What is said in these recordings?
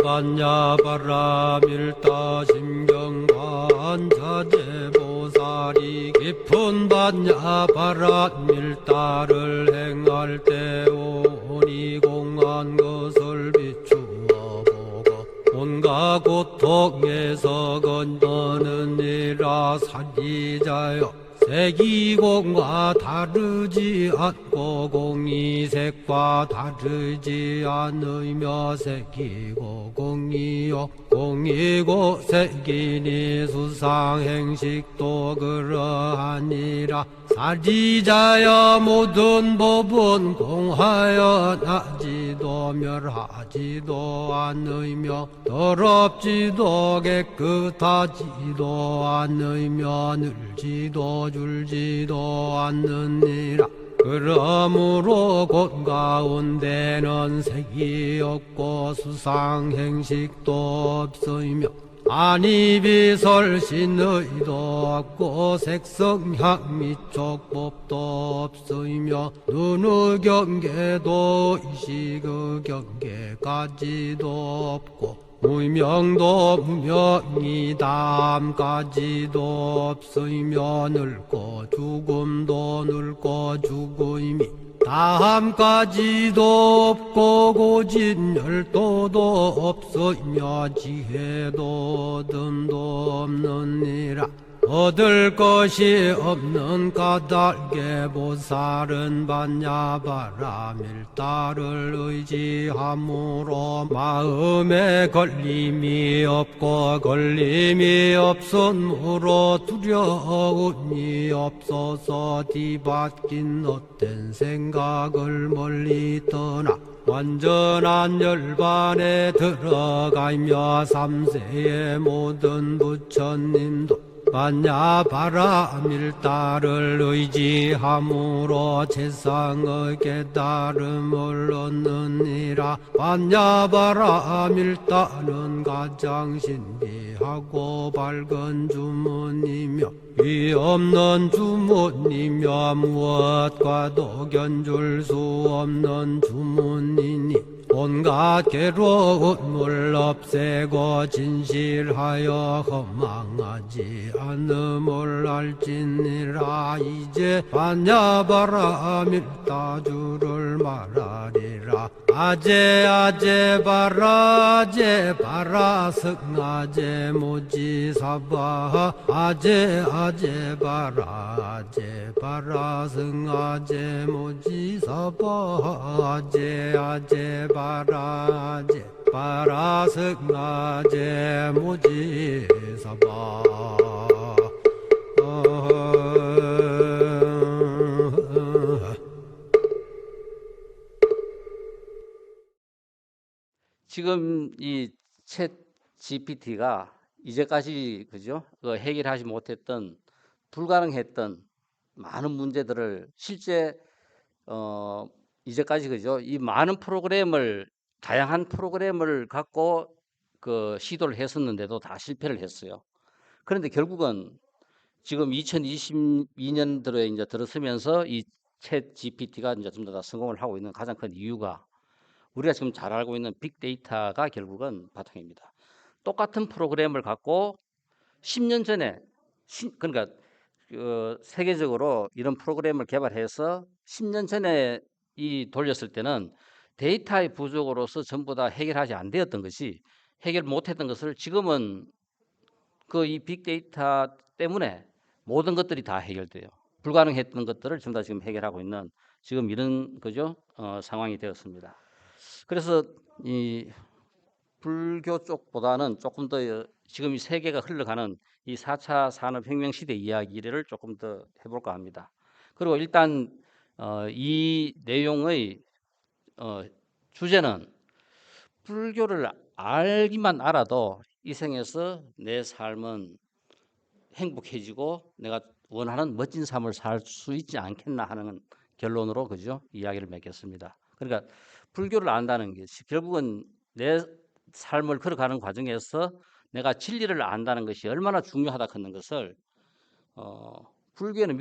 반야바라 밀다 심경관자재보살이 깊은 반야바라 밀다를 행할 때 오니 공한 것을 비추어 보고 온갖 고통에서 건너느니라. 사리자여, 색이공과 다르지 않고 공이색과 다르지 않으며 색이고 공이요 공이고 색이니 수상행식도 그러하니라. 사리자여, 모든 법은 공하여 나지도 멸하지도 않으며 더럽지도 깨끗하지도 않으며 늘지도 줄지도 않느니라. 그러므로 곧 가운데는 색이 없고 수상행식도 없으며 안이비설신의도 없고 색성향 미촉법도 없으며 눈의 경계도 의식의 경계까지도 없고 무명도 무명이담까지도 없으며 늙고 죽음도 늙고 죽음이 다함까지도 없고 고진열도도 없으며 지혜도 듬도 없느니라. 얻을 것이 없는 까닭에 보살은 반야바라 밀다를 의지함으로 마음에 걸림이 없고 걸림이 없으므로 두려움이 없어서 뒤바뀐 헛된 생각을 멀리 떠나 완전한 열반에 들어가며 삼세의 모든 부처님도 반야바라 밀다를 의지함으로 세상의 깨달음을 얻느니라. 반야바라 밀다는 가장 신비하고 밝은 주문이며 위 없는 주문이며 무엇과도 견줄 수 없는 주문이니 온갖 괴로움을 없애고 진실하여 허망하지 않음을 알지니라. 이제 반야바라 밀다주를 말하리라. 아제 아제 바라 아제 바라 승아제 모지사바 아제 아제 바라 아제 바라 승아제 모지사바 아제 아제 바라 아제 바라 승아제 모지사바. 지금 이 챗 GPT가 이제까지 그죠? 해결하지 못했던 불가능했던 많은 문제들을 실제 이제까지 그죠? 이 많은 프로그램을 다양한 프로그램을 갖고 시도를 했었는데도 다 실패를 했어요. 그런데 결국은 지금 2022년 들어 이제 들어서면서 이 챗 GPT가 이제 좀 더 성공을 하고 있는 가장 큰 이유가 우리가 지금 잘 알고 있는 빅데이터가 결국은 바탕입니다. 똑같은 프로그램을 갖고 10년 전에 그러니까 세계적으로 이런 프로그램을 개발해서 10년 전에 돌렸을 때는 데이터의 부족으로서 전부 다 해결하지 안 되었던 것이 해결 못했던 것을 지금은 이 빅데이터 때문에 모든 것들이 다 해결돼요. 불가능했던 것들을 전부 다 지금 해결하고 있는 지금 이런 그죠? 상황이 되었습니다. 그래서 이 불교 쪽보다는 조금 더 지금 이 세계가 흘러가는 이 4차 산업혁명 시대 이야기를 조금 더 해볼까 합니다. 그리고 일단 이 내용의 주제는 불교를 알기만 알아도 이 생에서 내 삶은 행복해지고 내가 원하는 멋진 삶을 살 수 있지 않겠나 하는 결론으로 그죠? 이야기를 맺겠습니다. 그러니까 불교를 안다는 것이 결국은 내 삶을 걸어가는 과정에서 내가 진리를 안다는 것이 얼마나 중요하다 하는 것을 불교에는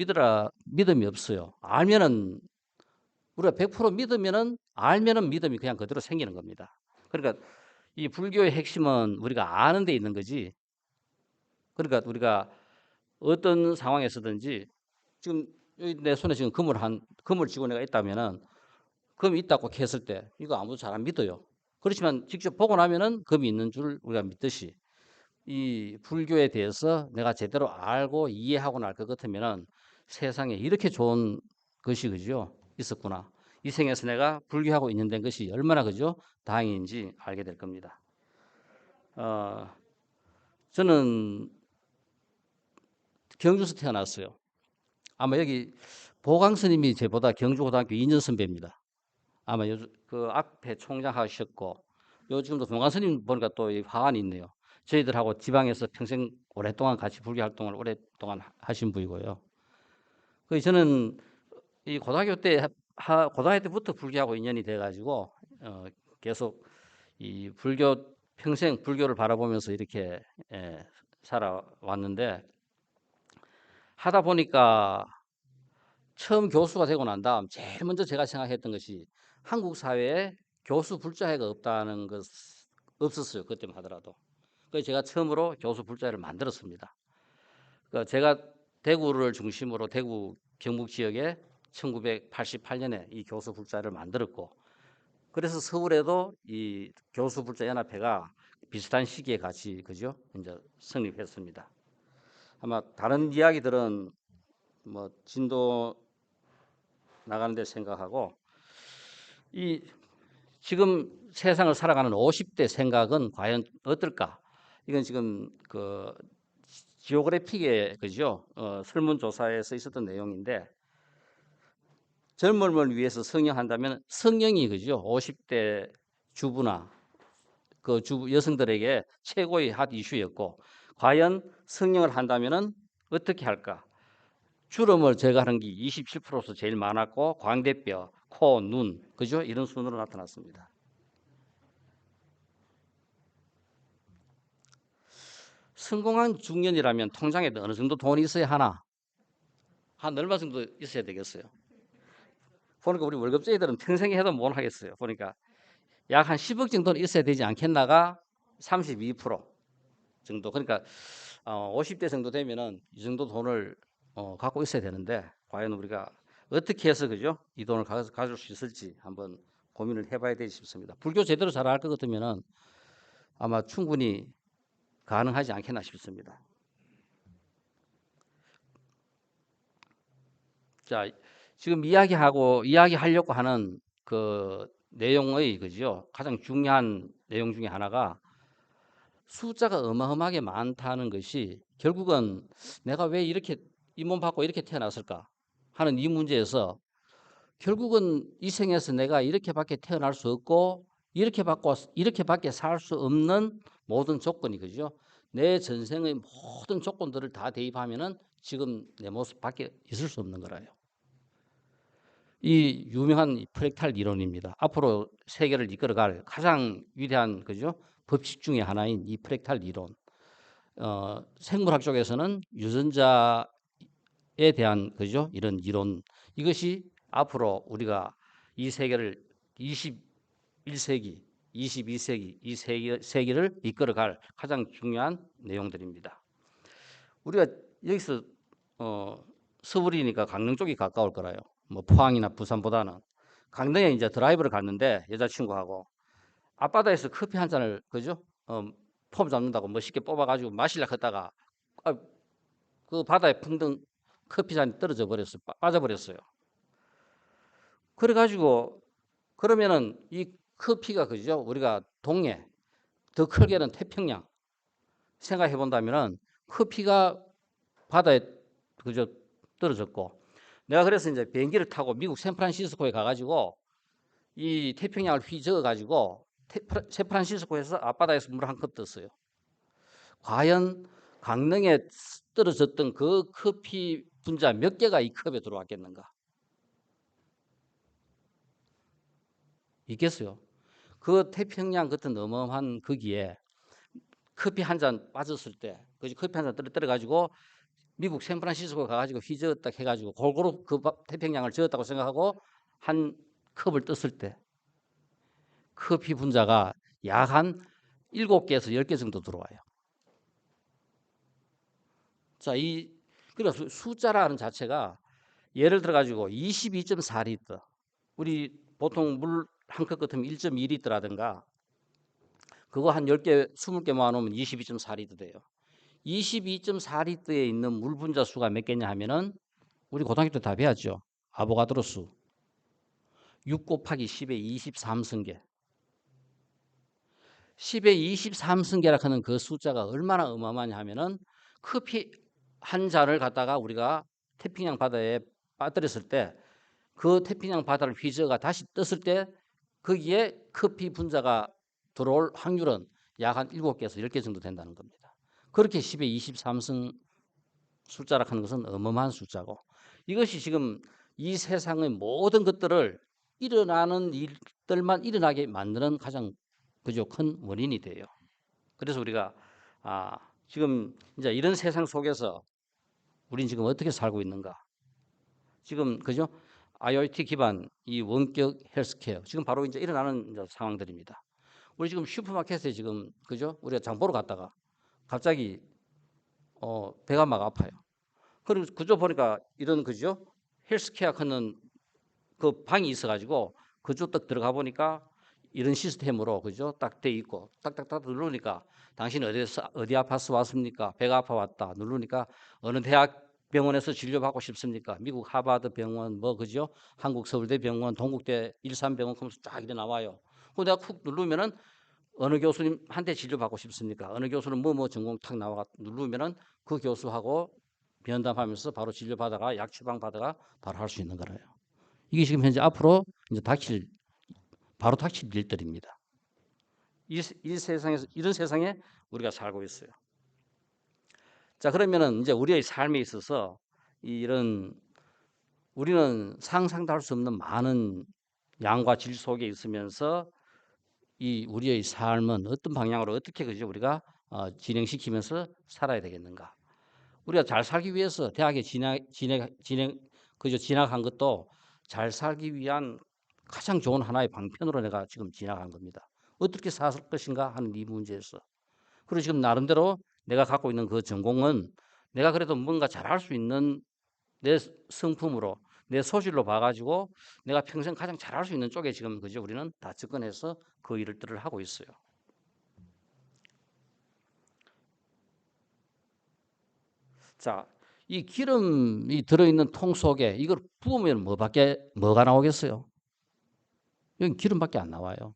믿음이 없어요. 알면은 우리가 100% 믿으면은 알면은 믿음이 그냥 그대로 생기는 겁니다. 그러니까 이 불교의 핵심은 우리가 아는 데 있는 거지. 그러니까 우리가 어떤 상황에서든지 지금 여기 내 손에 지금 금을 쥐고 내가 있다면은 금이 있다고 했을 때 이거 아무도 잘 안 믿어요. 그렇지만 직접 보고 나면은 금이 있는 줄 우리가 믿듯이 이 불교에 대해서 내가 제대로 알고 이해하고 날 것 같으면은 세상에 이렇게 좋은 것이 그죠 있었구나. 이 생에서 내가 불교하고 있는 것이 얼마나 그죠 다행인지 알게 될 겁니다. 어, 저는 경주에서 태어났어요. 아마 여기 보강 스님이 제보다 경주고등학교 2년 선배입니다. 아마 요즘 그 앞에 총장 하셨고 요즘도 보강 스님 보니까 또 화환이 있네요. 저희들하고 지방에서 평생 오랫동안 같이 불교 활동을 오랫동안 하신 분이고요. 그 저는 이 고등학교 때부터 불교하고 인연이 돼가지고 계속 이 불교 평생 불교를 바라보면서 이렇게 살아왔는데 하다 보니까 처음 교수가 되고 난 다음 제일 먼저 제가 생각했던 것이 한국 사회에 교수 불자회가 없다는 것 없었어요. 그때만 하더라도. 그래서 제가 처음으로 교수 불자회를 만들었습니다. 그러니까 제가 대구를 중심으로 대구 경북 지역에 1988년에 이 교수 불자회를 만들었고 그래서 서울에도 이 교수 불자 연합회가 비슷한 시기에 같이 그죠? 이제 성립했습니다. 아마 다른 이야기들은 뭐 진도 나가는데 생각하고 이 지금 세상을 살아가는 50대 생각은 과연 어떨까? 이건 지금 그 지오그래픽의 그죠? 설문조사에서 있었던 내용인데 젊음을 위해서 성령한다면 성령이 그죠? 50대 주부나 그 주부 여성들에게 최고의 핫 이슈였고 과연 성령을 한다면은 어떻게 할까? 주름을 제거하는 게 27%로 제일 많았고 광대뼈, 코, 눈, 그죠? 이런 순으로 나타났습니다. 성공한 중년이라면 통장에 어느 정도 돈이 있어야 하나? 한 얼마 정도 있어야 되겠어요? 보니까 우리 월급쟁이들은 평생에 해도 못 하겠어요. 보니까 약 한 10억 정도는 있어야 되지 않겠나가 32% 정도. 그러니까 50대 정도 되면은 이 정도 돈을 갖고 있어야 되는데 과연 우리가 어떻게 해서 그죠? 이 돈을 가질 수 있을지 한번 고민을 해봐야 되지 싶습니다. 불교 제대로 잘 알 것 같으면은 아마 충분히 가능하지 않겠나 싶습니다. 자, 지금 이야기하려고 하는 그 내용의 그죠? 가장 중요한 내용 중에 하나가 숫자가 어마어마하게 많다는 것이 결국은 내가 왜 이렇게 이 몸 받고 이렇게 태어났을까 하는 이 문제에서 결국은 이 생에서 내가 이렇게밖에 태어날 수 없고 이렇게밖에 살 수 없는 모든 조건이 그죠? 내 전생의 모든 조건들을 다 대입하면은 지금 내 모습 밖에 있을 수 없는 거라요. 이 유명한 프랙탈 이론입니다. 앞으로 세계를 이끌어갈 가장 위대한 그죠? 법칙 중에 하나인 이 프랙탈 이론. 생물학 쪽에서는 유전자에 대한 그죠? 이런 이론 이것이 앞으로 우리가 이 세계를 21세기, 22세기 이 세계를 이끌어갈 가장 중요한 내용들입니다. 우리가 여기서 서울이니까 강릉 쪽이 가까울 거라요. 뭐 포항이나 부산보다는 강릉에 이제 드라이브를 갔는데 여자친구하고 앞바다에서 커피 한 잔을 그죠? 폼 잡는다고 멋있게 뽑아가지고 마시려고 했다가 아, 그 바다에 풍덩 커피 잔이 떨어져 버렸어요. 빠져버렸어요. 그래가지고 그러면은 이 커피가 그죠? 우리가 동해 더 크게는 태평양 생각해 본다면은 커피가 바다에 그저 떨어졌고 내가 그래서 이제 비행기를 타고 미국 샌프란시스코에 가가지고 이 태평양을 휘저어 가지고 샌프란시스코에서 앞바다에서 물 한 컵 떴어요. 과연 강릉에 떨어졌던 그 커피 분자 몇 개가 이 컵에 들어왔겠는가? 있겠어요. 그 태평양 같은 어마어마한 거기에 커피 한 잔 빠졌을 때, 그 커피 한 잔 떨어뜨려 가지고 미국 샌프란시스코 가가지고 휘저었다 해가지고 골고루 그 태평양을 저었다고 생각하고 한 컵을 떴을 때 커피 분자가 약 한 7개에서 10개 정도 들어와요. 자, 그러니까 숫자라는 자체가 예를 들어 가지고 22.4리터. 우리 보통 물 한 컵 같으면 1.2리터라든가 그거 한 10개, 20개 모아 놓으면 22.4리터 돼요. 22.4리터에 있는 물 분자 수가 몇 개냐 하면은 우리 고등학교 때 다 배웠죠. 아보가드로 수. 6 곱하기 10의 23승계. 10의 23승계라 하는 그 숫자가 얼마나 어마어마하냐 하면은 커피 한 잔을 갖다가 우리가 태평양 바다에 빠뜨렸을 때 그 태평양 바다를 휘저어가 다시 떴을 때 거기에 커피 분자가 들어올 확률은 약 한 7개에서 10개 정도 된다는 겁니다. 그렇게 10의 23승 숫자라 하는 것은 어마어마한 숫자고 이것이 지금 이 세상의 모든 것들을 일어나는 일들만 일어나게 만드는 가장 그죠 큰 원인이 돼요. 그래서 우리가 지금 이제 이런 세상 속에서 우리는 지금 어떻게 살고 있는가? 지금 그죠? IoT 기반 이 원격 헬스케어 지금 바로 이제 일어나는 이제 상황들입니다. 우리 지금 슈퍼마켓에 지금 그죠? 우리가 장 보러 갔다가 갑자기 배가 막 아파요. 그리고 그저 보니까 이런 그죠? 헬스케어 하는 그 방이 있어가지고 그쪽 딱 들어가 보니까 이런 시스템으로 그죠? 딱 돼 있고 딱딱딱 누르니까 당신 어디 아파서 왔습니까? 배가 아파 왔다. 누르니까 어느 대학 병원에서 진료받고 싶습니까? 미국 하버드 병원 뭐 그죠? 한국 서울대 병원, 동국대 일산병원 하면서 쫙 이래 나와요. 그 내가 쿡 누르면은 어느 교수님한테 진료받고 싶습니까? 어느 교수는 뭐 전공 탁 나와 누르면은 그 교수하고 면담하면서 바로 진료받아가 약 처방 받아가 바로 할 수 있는 거예요. 이게 지금 현재 앞으로 이제 바로 닥칠 일들입니다. 이 세상에서 이런 세상에 우리가 살고 있어요. 자, 그러면은 이제 우리의 삶에 있어서 이런 우리는 상상도 할 수 없는 많은 양과 질 속에 있으면서 이 우리의 삶은 어떤 방향으로 어떻게 그죠 우리가 진행시키면서 살아야 되겠는가? 우리가 잘 살기 위해서 대학에 진학한 것도 잘 살기 위한 가장 좋은 하나의 방편으로 내가 지금 진학한 겁니다. 어떻게 살 것인가 하는 이 문제에서. 그리고 지금 나름대로 내가 갖고 있는 그 전공은 내가 그래도 뭔가 잘할 수 있는 내 성품으로 내 소질로 봐가지고 내가 평생 가장 잘할 수 있는 쪽에 지금 그죠 우리는 다 접근해서 그 일들을 하고 있어요. 자, 이 기름이 들어있는 통 속에 이걸 부으면 뭐가 나오겠어요? 여기 기름밖에 안 나와요.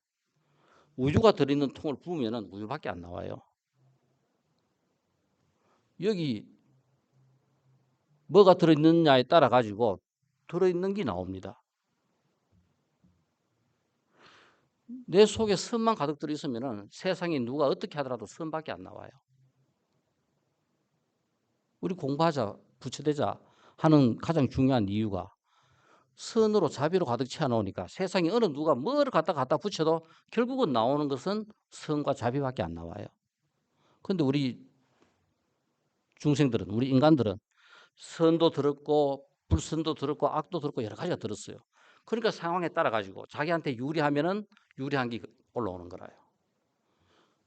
우유가 들어있는 통을 부으면 우유밖에 안 나와요. 여기 뭐가 들어있느냐에 따라 가지고 들어있는 게 나옵니다. 내 속에 선만 가득 들어있으면 세상에 누가 어떻게 하더라도 선밖에 안 나와요. 우리 공부하자, 부처되자 하는 가장 중요한 이유가 선으로 자비로 가득 채워놓으니까 세상에 어느 누가 뭐를 갖다 붙여도 결국은 나오는 것은 선과 자비밖에 안 나와요. 그런데 우리 중생들은, 우리 인간들은 선도 들었고 불선도 들었고 악도 들었고 여러 가지가 들었어요. 그러니까 상황에 따라 가지고 자기한테 유리하면은 유리한 게 올라오는 거라요.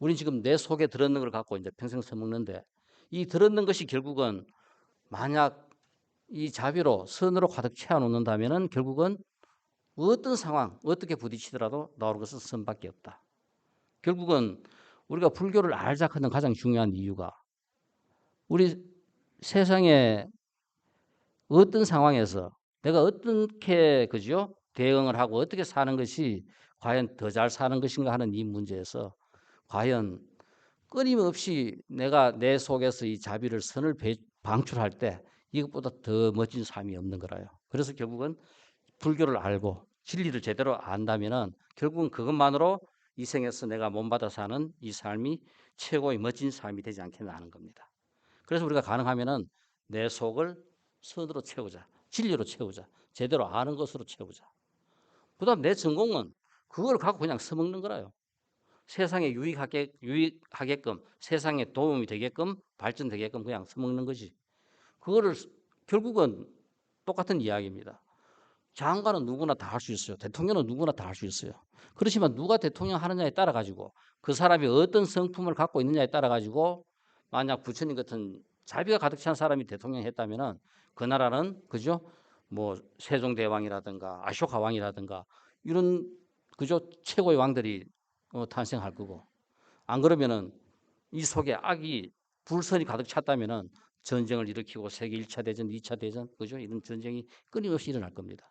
우린 지금 내 속에 들었는 걸 갖고 이제 평생 써먹는데 이 들었는 것이 결국은 만약 이 자비로 선으로 가득 채워놓는다면은 결국은 어떤 상황 어떻게 부딪히더라도 나오는 것은 선밖에 없다. 결국은 우리가 불교를 알자 하는 가장 중요한 이유가 우리 세상에 어떤 상황에서 내가 어떻게 그죠 대응을 하고 어떻게 사는 것이 과연 더 잘 사는 것인가 하는 이 문제에서 과연 끊임없이 내가 내 속에서 이 자비를 선을 방출할 때 이것보다 더 멋진 삶이 없는 거라요. 그래서 결국은 불교를 알고 진리를 제대로 안다면은 결국은 그것만으로 이 생에서 내가 몸받아 사는 이 삶이 최고의 멋진 삶이 되지 않겠나 하는 겁니다. 그래서 우리가 가능하면은 내 속을 선으로 채우자, 진리로 채우자, 제대로 아는 것으로 채우자. 그다음 내 전공은 그걸 갖고 그냥 써먹는 거라요. 세상에 유익하게끔 세상에 도움이 되게끔 발전되게끔 그냥 써먹는 거지. 그거를 결국은 똑같은 이야기입니다. 장관은 누구나 다 할 수 있어요. 대통령은 누구나 다 할 수 있어요. 그렇지만 누가 대통령 하느냐에 따라 가지고 그 사람이 어떤 성품을 갖고 있느냐에 따라 가지고 만약 부처님 같은 자비가 가득 찬 사람이 대통령 했다면은 그 나라는 그죠? 뭐 세종대왕이라든가 아쇼카 왕이라든가 이런 그죠? 최고의 왕들이 탄생할 거고 안 그러면은 이 속에 악이 불선이 가득 찼다면은 전쟁을 일으키고 세계 1차 대전, 2차 대전 그죠? 이런 전쟁이 끊임없이 일어날 겁니다.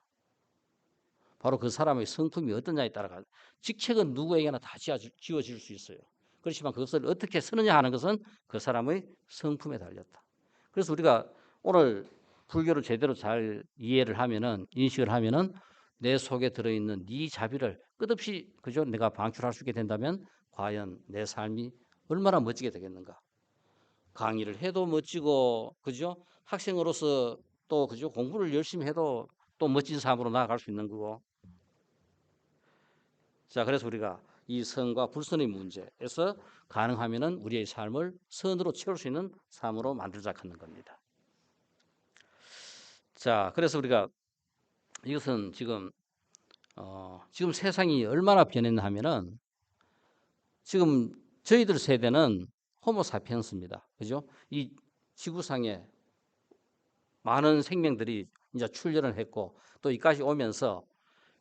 바로 그 사람의 성품이 어떠냐에 따라가 직책은 누구에게나 다 지어질 수 있어요. 그렇지만 그것을 어떻게 쓰느냐 하는 것은 그 사람의 성품에 달렸다. 그래서 우리가 오늘 불교를 제대로 잘 이해를 하면은 인식을 하면은 내 속에 들어있는 네 자비를 끝없이 그죠? 내가 방출할 수 있게 된다면 과연 내 삶이 얼마나 멋지게 되겠는가? 강의를 해도 멋지고 그죠? 학생으로서 또 그죠? 공부를 열심히 해도 또 멋진 삶으로 나아갈 수 있는 거고 자, 그래서 우리가 이 선과 불선의 문제에서 가능하면은 우리의 삶을 선으로 채울 수 있는 삶으로 만들자 하는 겁니다. 자, 그래서 우리가 이것은 지금 세상이 얼마나 변했나 하면은 지금 저희들 세대는 호모사피엔스입니다. 그죠? 이 지구상에 많은 생명들이 이제 출현을 했고 또 이까지 오면서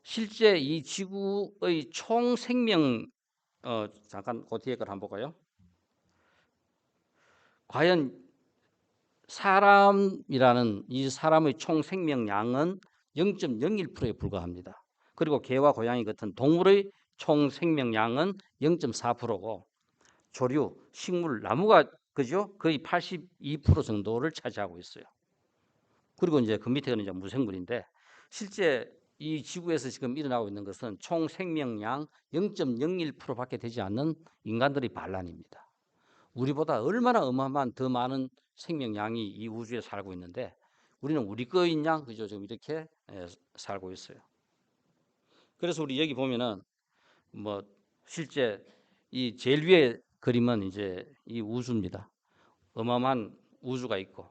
실제 이 지구의 총 생명 잠깐 그 뒤에 걸 한번 볼까요? 과연 사람이라는 이 사람의 총 생명량은 0.01%에 불과합니다. 그리고 개와 고양이 같은 동물의 총 생명량은 0.4%고 조류, 식물, 나무가 그죠? 거의 82% 정도를 차지하고 있어요. 그리고 이제 그 밑에는 이제 무생물인데 실제 이 지구에서 지금 일어나고 있는 것은 총 생명량 0.01%밖에 되지 않는 인간들의 반란입니다. 우리보다 얼마나 어마어마한 더 많은 생명량이 이 우주에 살고 있는데 우리는 우리 거인 양 그죠? 지금 이렇게 살고 있어요. 그래서 우리 여기 보면은 뭐 실제 이 제일 위에 그림은 이제 이 우주입니다. 어마어마한 우주가 있고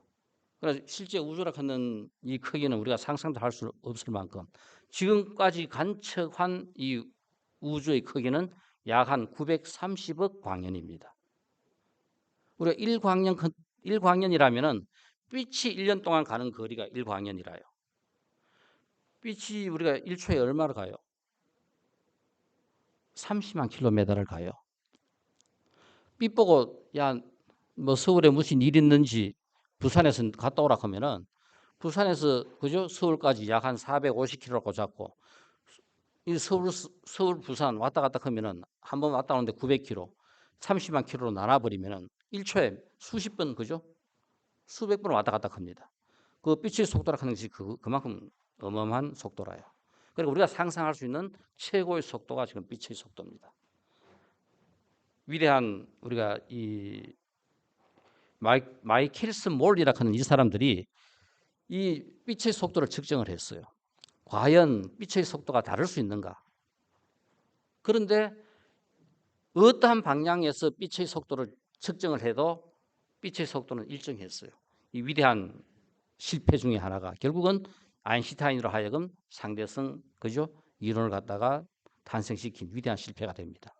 그래서 실제 우주라 하는 이 크기는 우리가 상상도 할 수 없을 만큼 지금까지 관측한 이 우주의 크기는 약 한 930억 광년입니다. 우리가 1광년이라면은 빛이 1년 동안 가는 거리가 1광년이라요. 빛이 우리가 1초에 얼마를 가요? 30만 킬로미터를 가요. 빛 보고 야 뭐 서울에 무슨 일 있는지 부산에서 갔다 오라 하면은 부산에서 그죠? 서울까지 약 한 450km라고 잡고 이 서울 부산 왔다 갔다 하면은 한 번 왔다 오는데 900km, 30만 킬로로 나눠버리면은 1초에 수십 번 그죠? 수백 번 왔다 갔다 합니다. 그 빛의 속도라 하는 것이 그만큼 어마어마한 속도라요. 그리고 우리가 상상할 수 있는 최고의 속도가 지금 빛의 속도입니다. 위대한 우리가 이 마이켈스 몰이라 하는 이 사람들이 이 빛의 속도를 측정을 했어요. 과연 빛의 속도가 다를 수 있는가? 그런데 어떠한 방향에서 빛의 속도를 측정을 해도 빛의 속도는 일정했어요. 이 위대한 실패 중에 하나가 결국은 아인슈타인으로 하여금 상대성 그죠? 이론을 갖다가 탄생시킨 위대한 실패가 됩니다.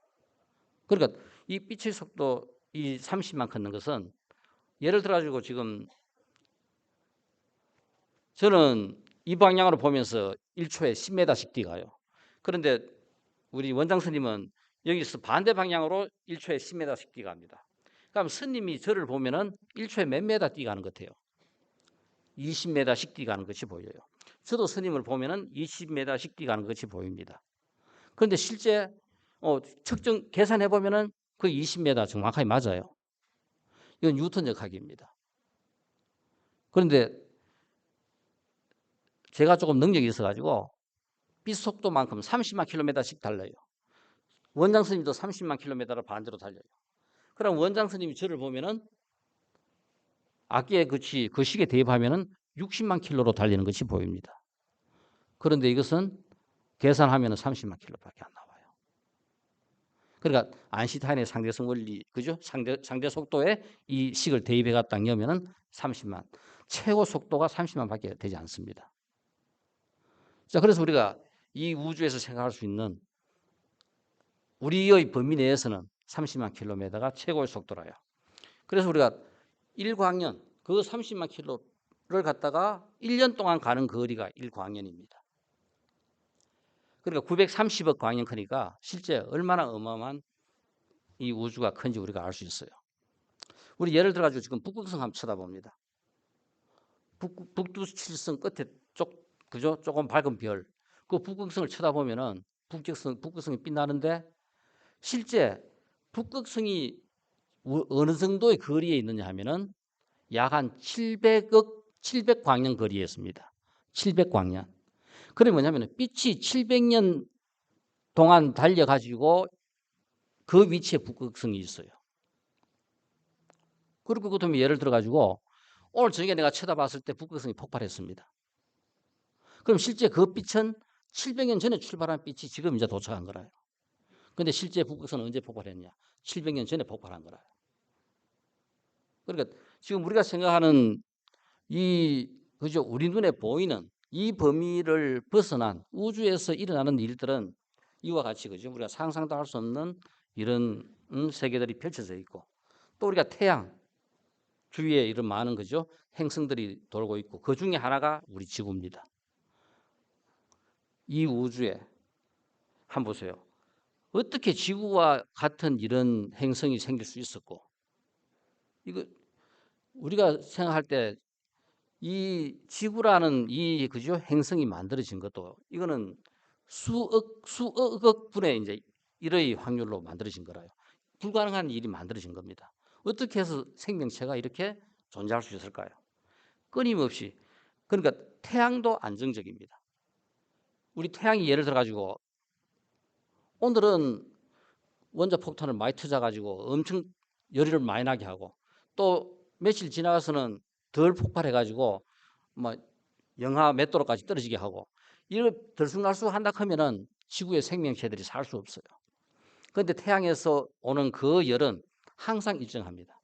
그러니까 이 빛의 속도 이 30만 걷는 것은 예를 들어 가지고 지금 저는 이 방향으로 보면서 1초에 10m씩 뛰가요. 그런데 우리 원장 스님은 여기서 반대 방향으로 1초에 10m씩 뛰갑니다. 그럼 스님이 저를 보면은 1초에 몇 메다 뛰가는 것 같아요. 20m씩 뛰가는 것이 보여요. 저도 스님을 보면은 20m씩 뛰가는 것이 보입니다. 그런데 실제 측정 계산해 보면은 그 20m 정확하게 맞아요. 이건 뉴턴 역학입니다. 그런데 제가 조금 능력이 있어가지고 빛 속도만큼 30만 킬로미터씩 달려요. 원장 스님도 30만 킬로미터를 반대로 달려요. 그럼 원장 스님이 저를 보면은 악기에 그 시계 대입하면은 60만 킬로로 달리는 것이 보입니다. 그런데 이것은 계산하면은 30만 킬로밖에 안 나와요. 그러니까 아인슈타인의 상대성 원리, 그죠? 상대 속도에 이 식을 대입해 갖다 넣으면은 30만. 최고 속도가 30만밖에 되지 않습니다. 자, 그래서 우리가 이 우주에서 생각할 수 있는 우리의 범위 내에서는 30만 킬로미터가 최고의 속도라요. 그래서 우리가 1광년 그 30만 킬로를 갖다가 1년 동안 가는 거리가 1광년입니다. 그러니까 930억 광년 크니까 실제 얼마나 어마어마한 이 우주가 큰지 우리가 알 수 있어요. 우리 예를 들어 가지고 지금 북극성 한번 쳐다봅니다. 북두칠성 끝에 그죠? 조금 밝은 별. 그 북극성을 쳐다보면은 북극성이 빛나는데 실제 북극성이 어느 정도의 거리에 있느냐 하면은 약 한 700광년 거리에 있습니다. 700광년. 그게 뭐냐면 빛이 700년 동안 달려가지고 그 위치에 북극성이 있어요. 그리고 그다음에 예를 들어가지고 오늘 저녁에 내가 쳐다봤을 때 북극성이 폭발했습니다. 그럼 실제 그 빛은 700년 전에 출발한 빛이 지금 이제 도착한 거라요. 근데 실제 북극성은 언제 폭발했냐? 700년 전에 폭발한 거라요. 그러니까 지금 우리가 생각하는 그죠? 우리 눈에 보이는 이 범위를 벗어난 우주에서 일어나는 일들은 이와 같이 그죠? 우리가 상상도 할 수 없는 이런 세계들이 펼쳐져 있고 또 우리가 태양 주위에 이런 많은 그죠? 행성들이 돌고 있고 그 중에 하나가 우리 지구입니다. 이 우주에 한번 보세요. 어떻게 지구와 같은 이런 행성이 생길 수 있었고 이거 우리가 생각할 때 이 지구라는 이 그죠 행성이 만들어진 것도 이거는 수억억 분의 이제 1의 확률로 만들어진 거라요. 불가능한 일이 만들어진 겁니다. 어떻게 해서 생명체가 이렇게 존재할 수 있을까요? 끊임없이. 그러니까 태양도 안정적입니다. 우리 태양이 예를 들어 가지고 오늘은 원자 폭탄을 많이 터져 가지고 엄청 열을 많이 나게 하고 또 며칠 지나가서는 덜 폭발해 가지고 뭐 영하 몇 도로까지 떨어지게 하고 이렇게 들쑥날쑥 한다 하면은 지구의 생명체들이 살 수 없어요. 그런데 태양에서 오는 그 열은 항상 일정합니다.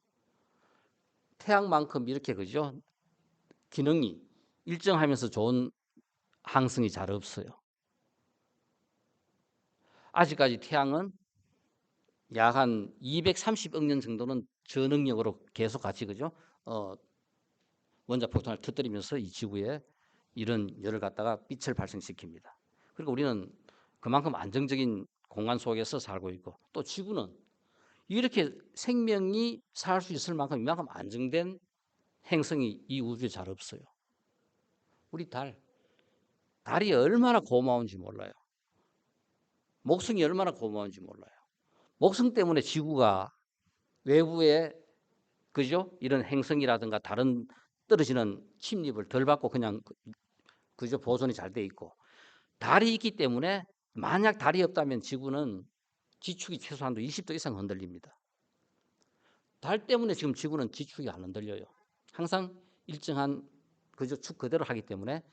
태양만큼 이렇게 그죠 기능이 일정하면서 좋은 항성이 잘 없어요. 아직까지 태양은 약 한 230억 년 정도는 저능력으로 계속 같이 그죠 원자 폭탄을 터뜨리면서 이 지구에 이런 열을 갖다가 빛을 발생시킵니다. 그리고 우리는 그만큼 안정적인 공간 속에서 살고 있고 또 지구는 이렇게 생명이 살 수 있을 만큼 이만큼 안정된 행성이 이 우주에 잘 없어요. 우리 달이 얼마나 고마운지 몰라요. 목성이 얼마나 고마운지 몰라요. 목성 때문에 지구가 외부에 그죠? 이런 행성이라든가 다른 떨어지는 침입을 덜 받고 그냥 그죠? 보존이 잘 돼 있고 달이 있기 때문에 만약 달이 없다면 지구는 지축이 최소한도 20도 이상 흔들립니다. 달 때문에 지금 지구는 지축이 안 흔들려요. 항상 일정한 그저 축 그대로 하기 때문에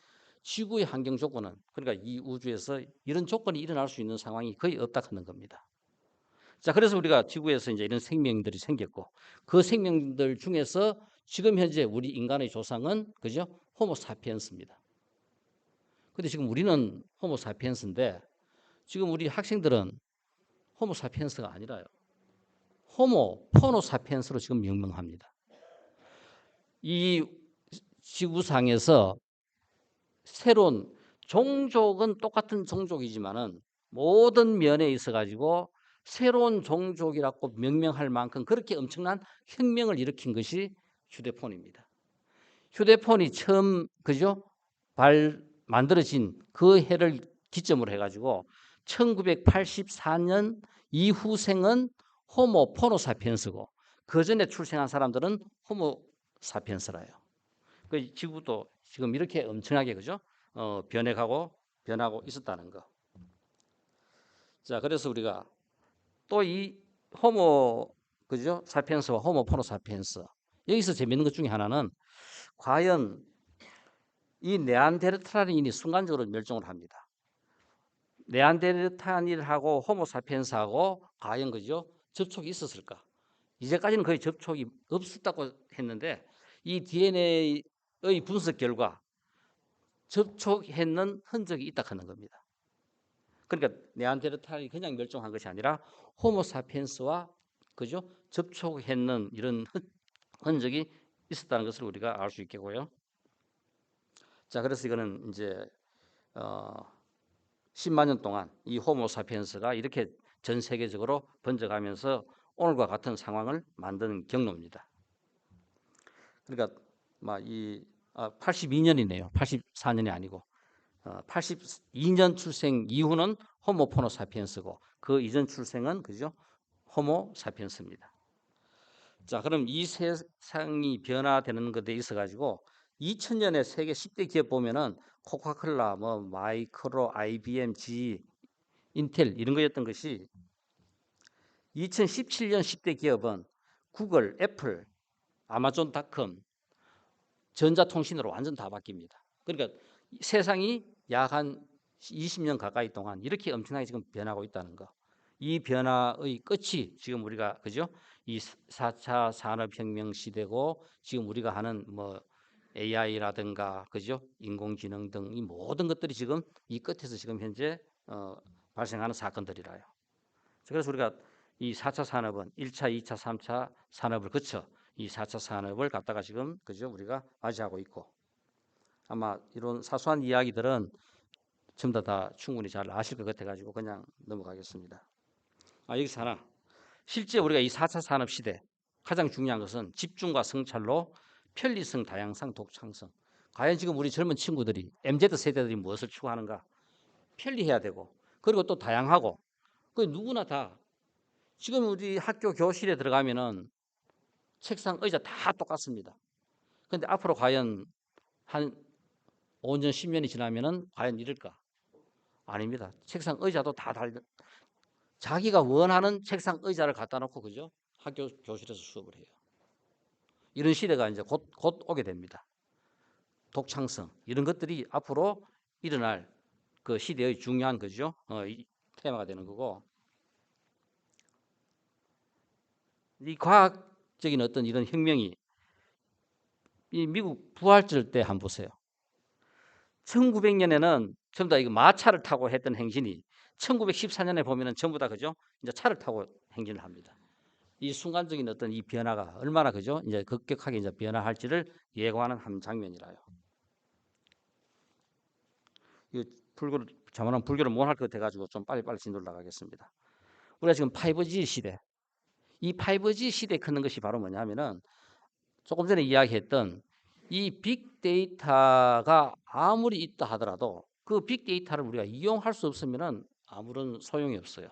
지구의 환경 조건은 그러니까 이 우주에서 이런 조건이 일어날 수 있는 상황이 거의 없다 하는 겁니다. 자, 그래서 우리가 지구에서 이제 이런 생명들이 생겼고 그 생명들 중에서 지금 현재 우리 인간의 조상은 그죠? 호모 사피엔스입니다. 근데 지금 우리는 호모 사피엔스인데 지금 우리 학생들은 호모 사피엔스가 아니라요. 호모 포노 사피엔스로 지금 명명합니다. 이 지구상에서 새로운 종족은 똑같은 종족이지만은 모든 면에 있어 가지고 새로운 종족이라고 명명할 만큼 그렇게 엄청난 혁명을 일으킨 것이 휴대폰입니다. 휴대폰이 처음 그죠? 만들어진 그 해를 기점으로 해 가지고 1984년 이후 생은 호모 포노사피엔스고 그 전에 출생한 사람들은 호모 사피엔스라요. 그 지구도 지금 이렇게 엄청나게 그죠? 변하고 있었다는 거. 자, 그래서 우리가 또 이 호모 그죠? 사피엔스와 호모 포노사피엔스 여기서 재밌는 것 중에 하나는 과연 이 네안데르탈인이 순간적으로 멸종을 합니다. 네안데르탈인하고 호모사피엔스하고 과연 그죠? 접촉이 있었을까? 이제까지는 거의 접촉이 없었다고 했는데 이 DNA의 분석 결과 접촉했는 흔적이 있다 하는 겁니다. 그러니까 네안데르탈이 그냥 멸종한 것이 아니라 호모사피엔스와 그죠? 접촉했는 이런 흔적이 있었다는 것을 우리가 알 수 있겠고요. 자, 그래서 이거는 이제 10만 년 동안 이 호모사피엔스가 이렇게 전 세계적으로 번져가면서 오늘과 같은 상황을 만드는 경로입니다. 그러니까 막이 82년이네요. 84년이 아니고 82년 출생 이후는 호모포노사피엔스고 그 이전 출생은 그죠? 호모사피엔스입니다. 자, 그럼 이 세상이 변화되는 것에 있어 가지고 2000년에 세계 10대 기업 보면은 코카콜라, 뭐 마이크로, IBM, GE, 인텔 이런 거였던 것이 2017년 10대 기업은 구글, 애플, 아마존닷컴, 전자통신으로 완전 다 바뀝니다. 그러니까 세상이 약 한 20년 가까이 동안 이렇게 엄청나게 지금 변하고 있다는 거. 이 변화의 끝이 지금 우리가 그죠? 이 4차 산업혁명 시대고 지금 우리가 하는 뭐 AI라든가 그죠? 인공지능 등 이 모든 것들이 지금 이 끝에서 지금 현재 발생하는 사건들이라요. 그래서 우리가 이 4차 산업은 1차, 2차, 3차 산업을 거쳐 이 4차 산업을 갖다가 지금 그죠? 우리가 맞이하고 있고 아마 이런 사소한 이야기들은 전부 다 충분히 잘 아실 것 같아가지고 그냥 넘어가겠습니다. 여기서 하나. 실제 우리가 이 4차 산업 시대 가장 중요한 것은 집중과 성찰로 편리성, 다양성, 독창성. 과연 지금 우리 젊은 친구들이 MZ 세대들이 무엇을 추구하는가? 편리해야 되고 그리고 또 다양하고 그 누구나 다 지금 우리 학교 교실에 들어가면은 책상, 의자 다 똑같습니다. 근데 앞으로 과연 한 5년, 10년이 지나면은 과연 이럴까? 아닙니다. 책상, 의자도 다 자기가 원하는 책상, 의자를 갖다 놓고 그죠? 학교 교실에서 수업을 해요. 이런 시대가 이제 곧 오게 됩니다. 독창성 이런 것들이 앞으로 일어날 그 시대의 중요한 거죠. 이 테마가 되는 거고 이 과학적인 어떤 이런 혁명이 이 미국 부활절 때 한번 보세요. 1900년에는 전부 다 이거 마차를 타고 했던 행진이 1914년에 보면은 전부 다 그죠? 이제 차를 타고 행진을 합니다. 이 순간적인 어떤 이 변화가 얼마나 그죠? 이제 급격하게 이제 변화할지를 예고하는 한 장면이라요. 이 불교를 자만한 불교를 못 할 것 같아가지고 좀 빨리빨리 진도를 나가겠습니다. 우리가 지금 5G 시대, 이 5G 시대에 크는 것이 바로 뭐냐면은 조금 전에 이야기했던 이 빅데이터가 아무리 있다 하더라도 그 빅데이터를 우리가 이용할 수 없으면은 아무런 소용이 없어요.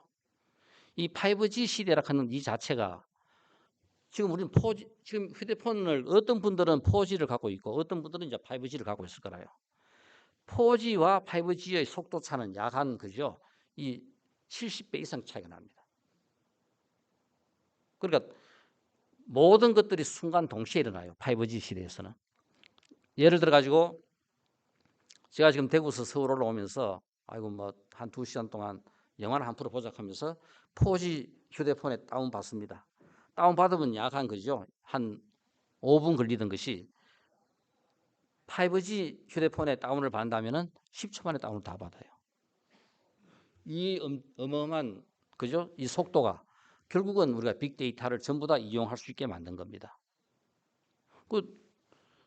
이 5G 시대라 하는 이 자체가 지금 우리는 4G, 지금 휴대폰을 어떤 분들은 4G를 갖고 있고 어떤 분들은 이제 5G를 갖고 있을 거라요. 4G와 5G의 속도 차는 약 한 그죠? 이 70배 이상 차이가 납니다. 그러니까 모든 것들이 순간 동시에 일어나요. 5G 시대에서는. 예를 들어 가지고 제가 지금 대구에서 서울 올라오면서 아이고 뭐 한 2시간 동안 영화를 한 프로 보자 하면서 4G 휴대폰에 다운 받습니다. 다운 받으면 약 한 그죠? 한 5분 걸리던 것이 5G 휴대폰에 다운을 받는다면은 10초 만에 다운을 다 받아요. 이 어마어마한 그죠? 이 속도가 결국은 우리가 빅데이터를 전부 다 이용할 수 있게 만든 겁니다. 그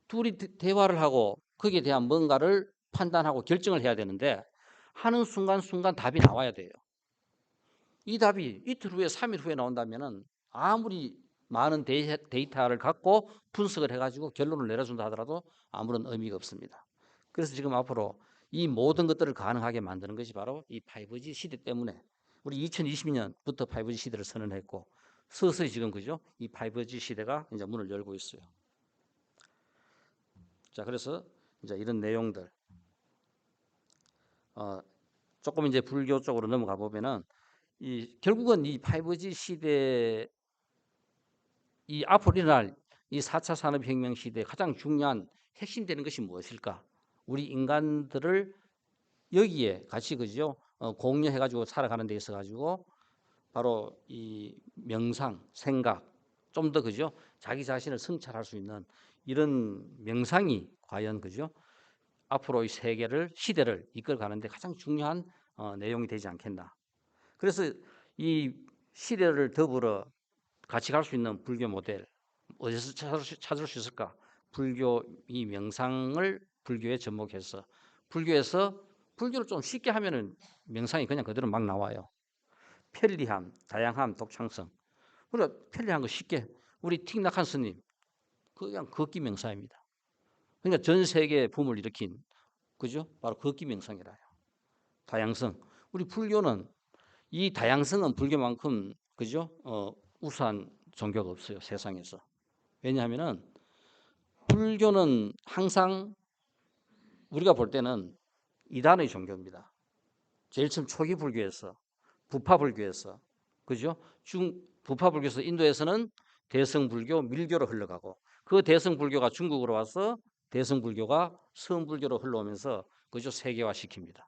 둘이 대화를 하고 거기에 대한 뭔가를 판단하고 결정을 해야 되는데 하는 순간순간 답이 나와야 돼요. 이 답이 이틀 후에 3일 후에 나온다면은 아무리 많은 데이터를 갖고 분석을 해가지고 결론을 내려준다 하더라도 아무런 의미가 없습니다. 그래서 지금 앞으로 이 모든 것들을 가능하게 만드는 것이 바로 이 5G 시대 때문에 우리 2020년부터 5G 시대를 선언했고 서서히 지금 그죠? 이 5G 시대가 이제 문을 열고 있어요. 자, 그래서 이제 이런 내용들 조금 이제 불교 쪽으로 넘어가 보면은 이 결국은 이 5G 시대 이 앞으로 일어날 이 4차 산업혁명 시대에 가장 중요한 핵심되는 것이 무엇일까? 우리 인간들을 여기에 같이 그죠? 공유해가지고 살아가는 데 있어 가지고 바로 이 명상, 생각 좀 더 그죠? 자기 자신을 성찰할 수 있는 이런 명상이 과연 그죠? 앞으로 이 세계를 시대를 이끌어 가는데 가장 중요한 내용이 되지 않겠나. 그래서 이 시대를 더불어 같이 갈 수 있는 불교 모델 어디서 찾을 수 있을까? 불교 이 명상을 불교에 접목해서 불교에서 불교를 좀 쉽게 하면은 명상이 그냥 그대로 막 나와요. 편리함, 다양함, 독창성. 우리가 편리한 거 쉽게 우리 틱낙한 스님 그냥 걷기 명상입니다. 그러니까 전 세계에 붐을 일으킨 그죠? 바로 걷기 명상이라요. 다양성. 우리 불교는 이 다양성은 불교만큼 그죠? 우수한 종교가 없어요 세상에서. 왜냐하면은 불교는 항상 우리가 볼 때는 이단의 종교입니다. 제일 처음 초기 불교에서 부파 불교에서 그죠? 부파 불교에서 인도에서는 대성 불교 밀교로 흘러가고 그 대성 불교가 중국으로 와서 대성 불교가 서음 불교로 흘러오면서 그죠? 세계화 시킵니다.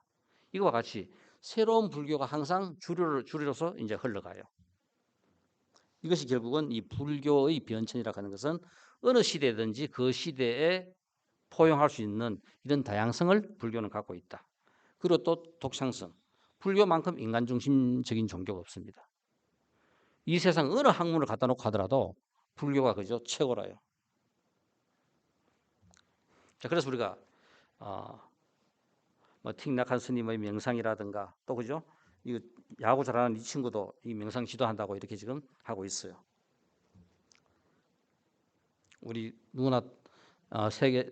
이거와 같이 새로운 불교가 항상 주류로서 이제 흘러가요. 이것이 결국은 이 불교의 변천이라고 하는 것은 어느 시대든지 그 시대에 포용할 수 있는 이런 다양성을 불교는 갖고 있다. 그리고 또 독창성. 불교만큼 인간 중심적인 종교가 없습니다. 이 세상 어느 학문을 갖다 놓고 하더라도 불교가 그죠 최고라요. 자, 그래서 우리가 뭐 틱낙한 스님의 명상이라든가 또 그죠? 이 야구 잘하는 이 친구도 이 명상 지도한다고 이렇게 지금 하고 있어요. 우리 누구나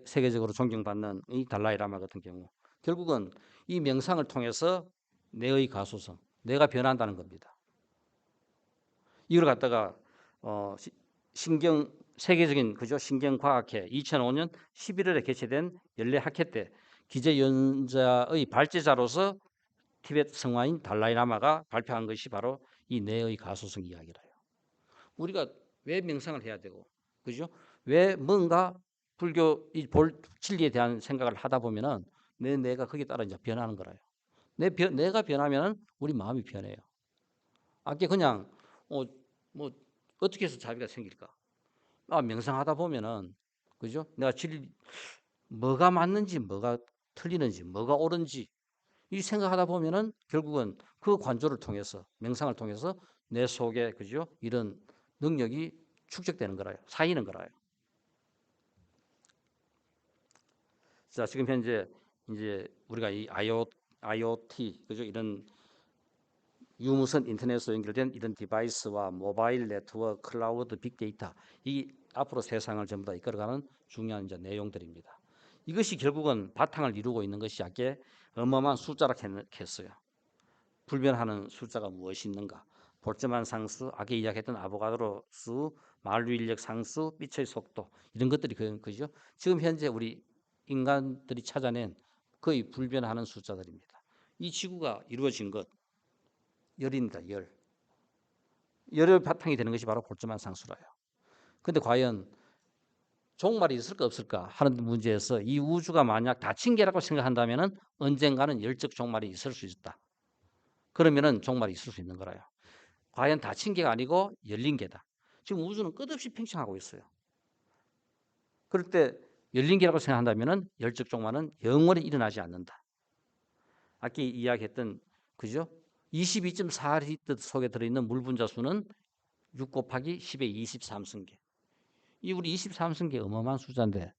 세계적으로 존경받는 이 달라이라마 같은 경우 결국은 이 명상을 통해서 내의 가소성, 내가 변한다는 겁니다. 이걸 갖다가 신경 세계적인 그죠 신경과학회 2005년 11월에 개최된 연례 학회 때 기재연자의 발제자로서 티베트 성화인 달라이라마가 발표한 것이 바로 이 내의 가소성 이야기라요. 우리가 왜 명상을 해야 되고 그죠? 왜 뭔가 불교 이 볼 진리에 대한 생각을 하다 보면은 내가 거기에 따라 이제 변하는 거라요. 내가 변하면은 우리 마음이 변해요. 아까 그냥 뭐 어떻게 해서 자비가 생길까? 명상하다 보면은 그죠? 내가 뭐가 맞는지 뭐가 틀리는지 뭐가 옳은지 이 생각하다 보면은 결국은 그 관조를 통해서 명상을 통해서 내 속에 그죠? 이런 능력이 축적되는 거라요. 쌓이는 거라요. 자, 지금 현재 이제 우리가 이 IoT 그죠? 이런 유무선 인터넷으로 연결된 이런 디바이스와 모바일 네트워크, 클라우드, 빅데이터 이 앞으로 세상을 전부 다 이끌어가는 중요한 이제 내용들입니다. 이것이 결국은 바탕을 이루고 있는 것이 아까 어마어마한 숫자라 했어요. 불변하는 숫자가 무엇이 있는가? 볼트만 상수, 아까 이야기했던 아보가드로 수, 만류 인력 상수, 빛의 속도 이런 것들이 그죠? 지금 현재 우리 인간들이 찾아낸 거의 불변하는 숫자들입니다. 이 지구가 이루어진 것 열입니다. 열. 열의 바탕이 되는 것이 바로 볼트만 상수라요. 그런데 과연 종말이 있을까 없을까 하는 문제에서 이 우주가 만약 닫힌 게라고 생각한다면 언젠가는 열적 종말이 있을 수 있다. 그러면은 종말이 있을 수 있는 거라요. 과연 닫힌 게가 아니고 열린 게다. 지금 우주는 끝없이 팽창하고 있어요. 그럴 때 열린 게라고 생각한다면 열적 종말은 영원히 일어나지 않는다. 아까 이야기했던 그죠? 22.4리터 속에 들어있는 물 분자 수는 6 곱하기 10의 23승계. 이 우리 23승계 어마어마한 숫자인데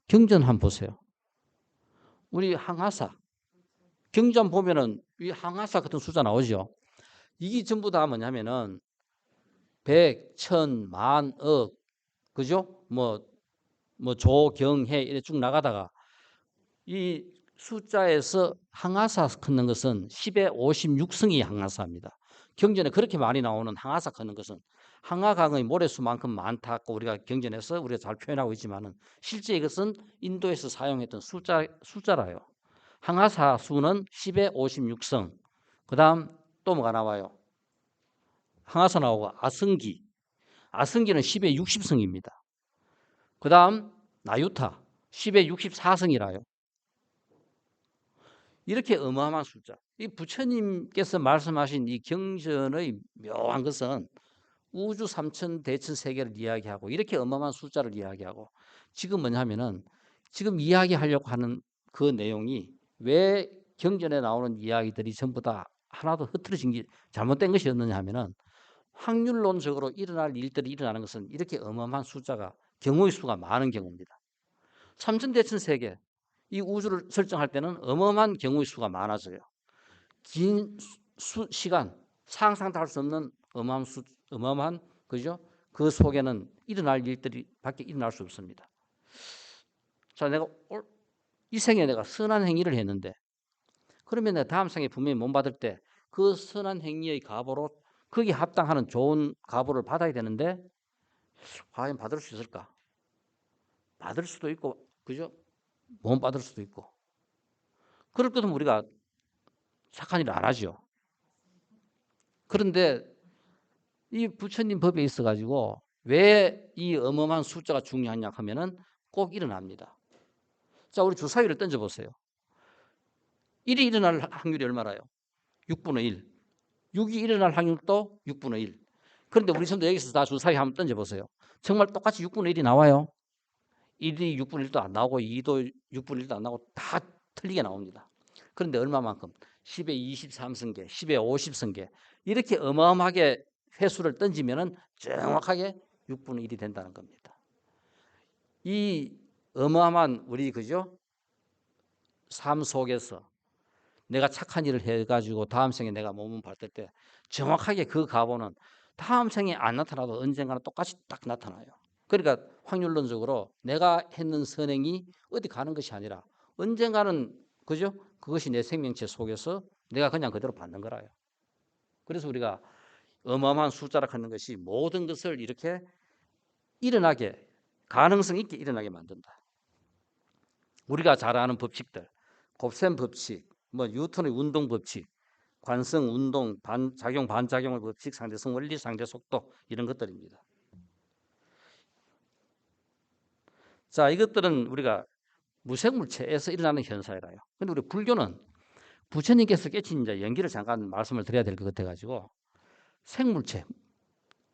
경전 한번 보세요. 우리 항하사 경전 보면은 이 항하사 같은 숫자 나오죠. 이게 전부 다 뭐냐면은 100, 1000, 만, 억, 그죠? 조경해 이렇게 쭉 나가다가 이 숫자에서 항하사 걷는 것은 10의 56승이 항하사입니다. 경전에 그렇게 많이 나오는 항하사 걷는 것은 항하강의 모래수만큼 많다고 우리가 경전에서 우리가 잘 표현하고 있지만은 실제 이것은 인도에서 사용했던 숫자라요. 항하사 수는 10의 56승. 그다음 또 뭐가 나와요? 항하사 나오고 아승기. 아승기는 10의 60승입니다. 그다음 나유타 10의 64승이라요. 이렇게 어마어마한 숫자. 이 부처님께서 말씀하신 이 경전의 묘한 것은 우주 삼천 대천 세계를 이야기하고 이렇게 어마어마한 숫자를 이야기하고 지금 뭐냐면은 지금 이야기하려고 하는 그 내용이 왜 경전에 나오는 이야기들이 전부 다 하나도 흐트러진 게 잘못된 것이었느냐 하면은 확률론적으로 일어날 일들이 일어나는 것은 이렇게 어마어마한 숫자가 경우의 수가 많은 경우입니다. 참천대천 세계 이 우주를 설정할 때는 어마어마한 경우의 수가 많아져요. 긴 시간 상상도 할 수 없는 어마어마한 그죠? 그 속에는 일어날 일들이 밖에 일어날 수 없습니다. 자, 내가 이 생에 내가 선한 행위를 했는데 그러면 내가 다음 생에 분명히 몸 받을 때 그 선한 행위의 값으로 거기에 합당하는 좋은 값을 받아야 되는데 과연 받을 수 있을까? 받을 수도 있고 그죠? 못 받을 수도 있고 그럴 거면 우리가 착한 일을 안 하죠. 그런데 이 부처님 법에 있어 가지고 왜 이 어마어마한 숫자가 중요하냐 하면은 꼭 일어납니다. 자, 우리 주사위를 던져 보세요. 1이 일어날 확률이 얼마나요? 6분의 1. 6이 일어날 확률도 6분의 1. 그런데 우리 선도 여기서 다 주사위 한번 던져 보세요. 정말 똑같이 6분의 1이 나와요. 1이 6분의 1도 안 나오고 2도 6분의 1도 안 나오고 다 틀리게 나옵니다. 그런데 얼마만큼? 10의 23승계, 10의 50승계 이렇게 어마어마하게 회수를 던지면은 정확하게 6분의 1이 된다는 겁니다. 이 어마어마한 우리 그죠? 삶 속에서 내가 착한 일을 해가지고 다음 생에 내가 몸을 받을 때 정확하게 그 값어는 다음 생에 안 나타나도 언젠가는 똑같이 딱 나타나요. 그러니까 확률론적으로 내가 했는 선행이 어디 가는 것이 아니라 언젠가는 그죠? 그것이 내 생명체 속에서 내가 그냥 그대로 받는 거라요. 그래서 우리가 어마어마한 숫자라 하는 것이 모든 것을 이렇게 일어나게 가능성 있게 일어나게 만든다. 우리가 잘 아는 법칙들, 곱셈 법칙, 뭐 뉴턴의 운동 법칙, 관성, 운동, 작용, 반작용의 법칙, 상대성 원리, 상대 속도 이런 것들입니다. 자, 이것들은 우리가 무생물체에서 일어나는 현상이라요. 근데 우리 불교는 부처님께서 깨친 이제 연기를 잠깐 말씀을 드려야 될 것 같아가지고 생물체,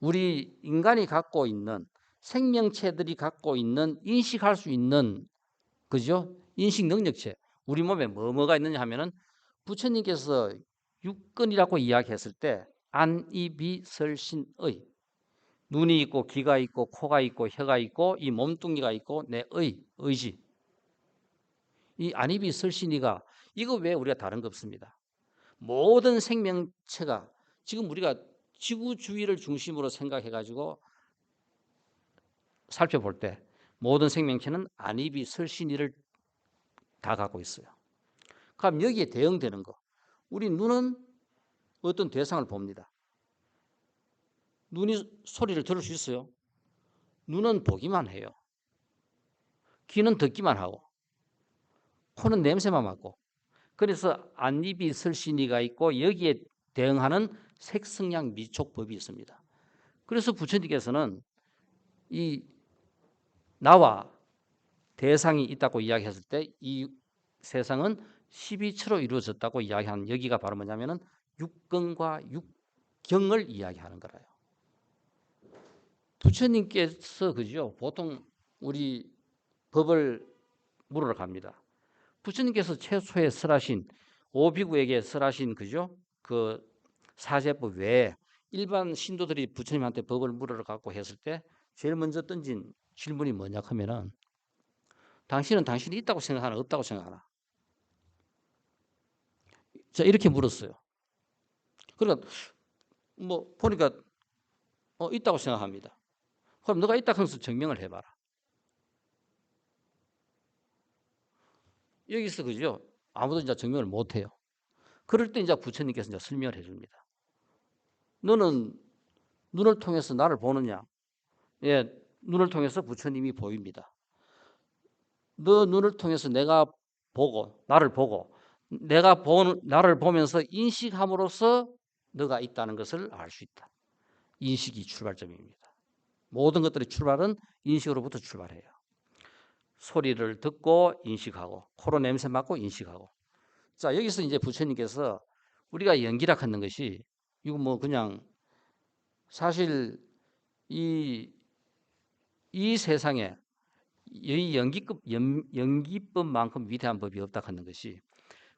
우리 인간이 갖고 있는 생명체들이 갖고 있는 인식할 수 있는 그죠? 인식 능력체. 우리 몸에 뭐가 있느냐 하면은 부처님께서 육근이라고 이야기했을 때 안이비설신의 눈이 있고 귀가 있고 코가 있고 혀가 있고 이 몸뚱이가 있고 내 의지. 이 안이비설신이가 이거 왜 우리가 다른 거 없습니다. 모든 생명체가 지금 우리가 지구 주위를 중심으로 생각해 가지고 살펴볼 때 모든 생명체는 안이비설신이를 다 갖고 있어요. 그럼 여기에 대응되는 거. 우리 눈은 어떤 대상을 봅니다. 눈이 소리를 들을 수 있어요. 눈은 보기만 해요. 귀는 듣기만 하고 코는 냄새만 맡고 그래서 안입이 설신이가 있고 여기에 대응하는 색성양 미촉법이 있습니다. 그래서 부처님께서는 이 나와 대상이 있다고 이야기했을 때 이 세상은 12처로 이루어졌다고 이야기하는 여기가 바로 뭐냐면은 육근과 육경을 이야기하는 거라요. 부처님께서 그죠? 보통 우리 법을 물으러 갑니다. 부처님께서 최초에 설하신 오비구에게 설하신 그죠? 그 사제법 외에 일반 신도들이 부처님한테 법을 물으러 갖고 했을 때 제일 먼저 던진 질문이 뭐냐 하면은 당신은 당신이 있다고 생각하나 없다고 생각하나? 자, 이렇게 물었어요. 그러니까 뭐 보니까 있다고 생각합니다. 그럼 너가 있다고 해서 증명을 해봐라. 여기서 그죠? 아무도 이제 증명을 못 해요. 그럴 때 이제 부처님께서 이제 설명을 해줍니다. 너는 눈을 통해서 나를 보느냐? 예, 눈을 통해서 부처님이 보입니다. 너 눈을 통해서 내가 보고 나를 보고 내가 보는 나를 보면서 인식함으로써 너가 있다는 것을 알 수 있다. 인식이 출발점입니다. 모든 것들의 출발은 인식으로부터 출발해요. 소리를 듣고 인식하고 코로 냄새 맡고 인식하고. 자, 여기서 이제 부처님께서 우리가 연기라 하는 것이 이거 뭐 그냥 사실 이 세상에 이 연기법만큼 위대한 법이 없다 하는 것이